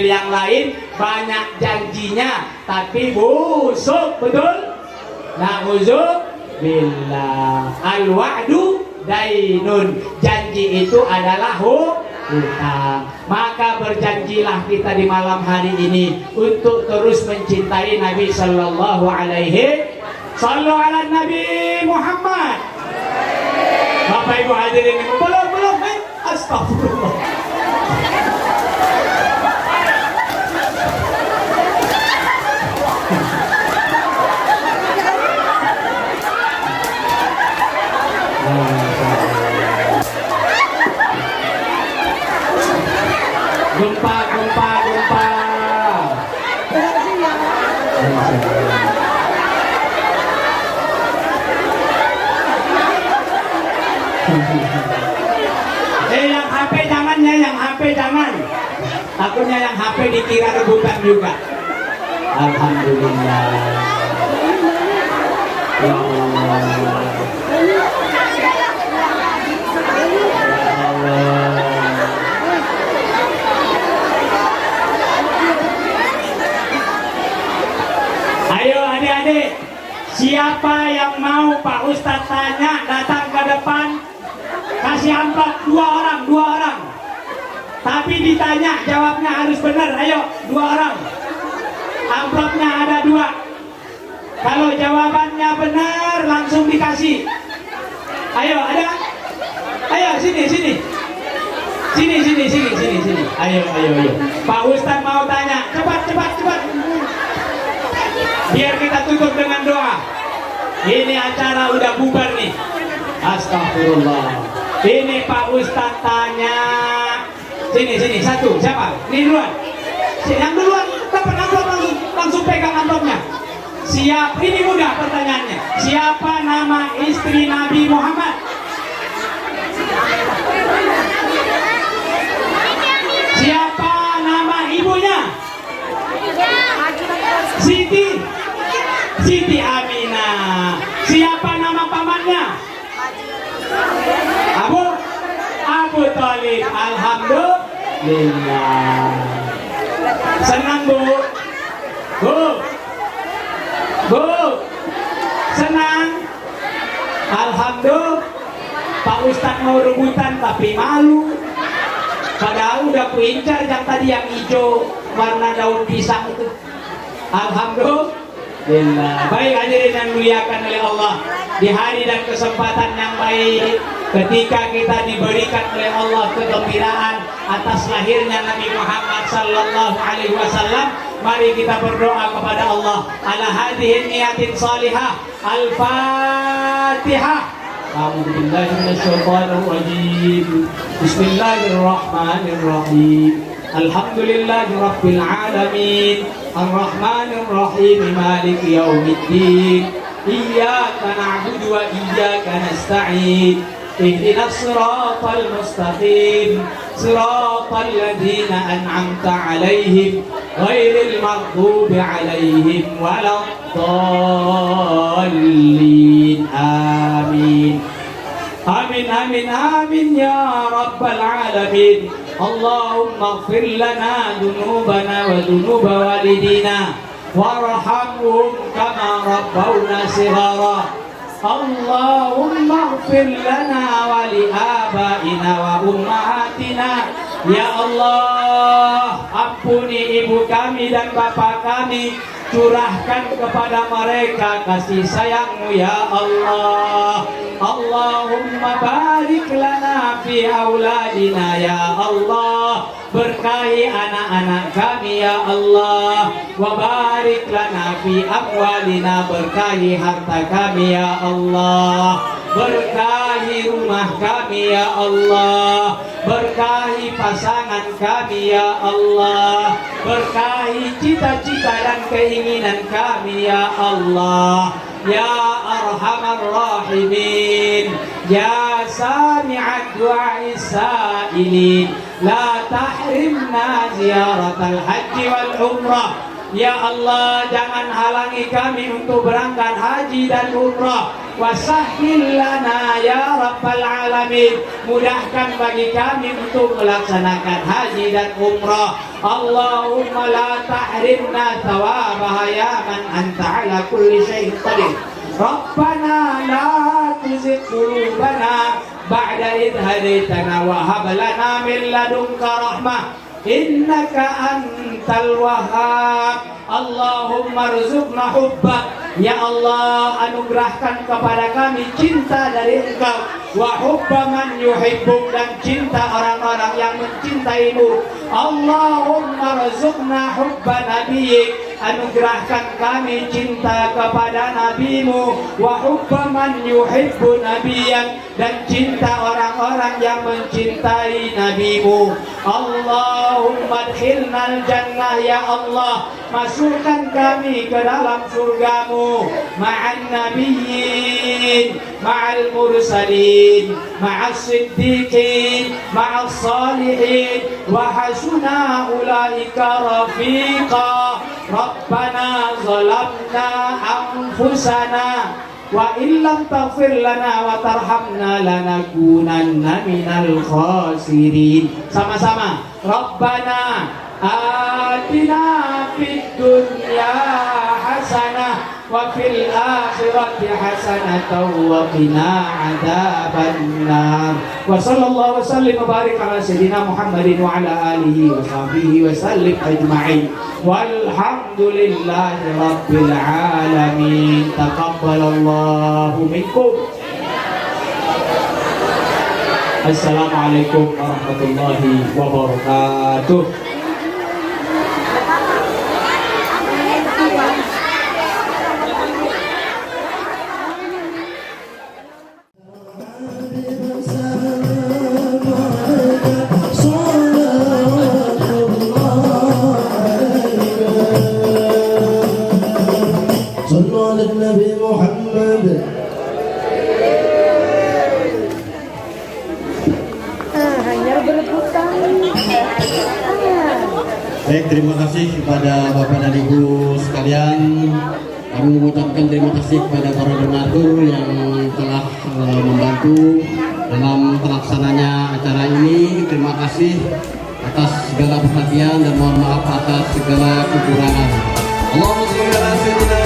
yang lain, banyak janjinya tapi busuk, betul? Na'udzubillah. Al-wa'du dainun, janji itu adalah hutang. Maka berjanjilah kita di malam hari ini untuk terus mencintai Nabi Sallallahu Alaihi Sallu ala Nabi Muhammad. Bapak Ibu hadirin, belum astagfirullah. Gempa. Yang HP jangannya, yang HP jangan. Takutnya yang HP dikira rebutan juga. Alhamdulillah. Ya Allah. Ayo adik-adik, siapa yang mau Pak Ustadz tanya datang ke depan, kasih amplop dua orang. Tapi ditanya jawabnya harus benar. Ayo 2 orang. Amplopnya ada 2. Kalau jawabannya benar langsung dikasih. Ayo ada? Ayo sini. Sini. Ayo. Pak Ustadz mau tanya. Cepat. Biar kita tutup dengan doa. Ini acara udah bubar nih. Astagfirullah. Ini Pak Ustadz tanya. Sini. Satu. Siapa? Ini duluan. Yang duluan dapat amplop langsung pegang amplopnya. Ini mudah pertanyaannya. Siapa nama istri Nabi Muhammad? Siapa nama ibunya? Siti Aminah. Siapa nama pamannya? Abu Thalib. Alhamdulillah. Senang Bu? Senang? Alhamdulillah. Pak Ustadz mau rebutan tapi malu. Padahal udah kuincar yang tadi yang hijau warna daun pisang itu. Alhamdulillah. Baik hadirin yang muliakan oleh Allah, di hari dan kesempatan yang baik, ketika kita diberikan oleh Allah kegembiraan atas lahirnya Nabi Muhammad Sallallahu Alaihi Wasallam, mari kita berdoa kepada Allah ala hadhihi niyatin salihah. Al-Fatihah. A'udzubillahi minasyaitonir rajim. Bismillahirrahmanirrahim. Alhamdulillahi rabbil alamin. Ar-Rahmanir Rahim. Maliki yaumiddin. Iyyaka na'budu wa iyyaka nasta'in. Ihdinas siratal mustaqim. Siratal ladzina an'amta 'alaihim ghairil maghdubi 'alaihim waladdallin. Amin. Amin ya rabbal alamin. Allahumma ighfir lana dhunubana wa dhunuba walidina warhamhum kama rabbawna shighara. Allahumma ighfir lana wa li abaina wa ummahatina. Ya Allah, ampuni ibu kami dan bapak kami, curahkan kepada mereka kasih sayang-Mu ya Allah. Allahumma barik lana fi auladina ya Allah. berkahi anak-anak kami ya Allah, wa barik lana fi amwalina, berkahi harta kami ya Allah, berkahi rumah kami ya Allah, berkahi pasangan kami ya Allah, berkahi cita-cita dan keinginan kami ya Allah, ya arhamar rahimin, ya sami'ad du'ai sa'ilin, la tahrimna ziyaratal haji wal umrah. Ya Allah, jangan halangi kami untuk berangkat haji dan umrah. Wasahhil lana ya rabbal alamin, mudahkan bagi kami untuk melaksanakan haji dan umrah. Allahumma la tahrimna thawabaha ya man anta ala kulli syai'in qadir. Rabbana la tuzigh qulubana ba'da idh hadaitana wa hab lana min ladunka rahmah innaka antal wahhab. Allahumma rzuqna hubbak. Ya Allah, anugerahkan kepada kami cinta dari Engkau, wa hubba man yuhibbuk, dan cinta orang-orang yang mencintaimu. Allahumma rzuqna hubba nabiyyik, anugerahkan kami cinta kepada nabimu, wa hubba man yuhibbu nabiyyak, dan cinta orang-orang yang mencintai nabimu. Allahumma adkhilnal jannah ya Allah, masukkan kami ke dalam surgamu, ma'an nabiyyin, ma'al mursalin, ma'as siddiqin, ma'as salihin, wa hasuna ulaika rafiqa. Rabbana zalamna anfusana wa illam taghfir lana wa tarhamna lanakunanna minal khasirin. Sama-sama. Rabbana atina fid dunya hasanah wa fil akhirati hasanatan wa qina adzabannar. Wa sallallahu wa sallim wa barik ala sayyidina Muhammadin wa ala alihi wa sahbihi wa sallim ajma'in. Walhamdulillahi rabbil alamin. Taqabbalallahu minkum. Assalamualaikum warahmatullahi wabarakatuh. Baik, terima kasih kepada Bapak dan Ibu sekalian. Kami mengucapkan terima kasih kepada para donatur yang telah membantu dalam pelaksananya acara ini. Terima kasih atas segala perhatian dan mohon maaf atas segala kekurangan. Allahumma sholli ala sayyidina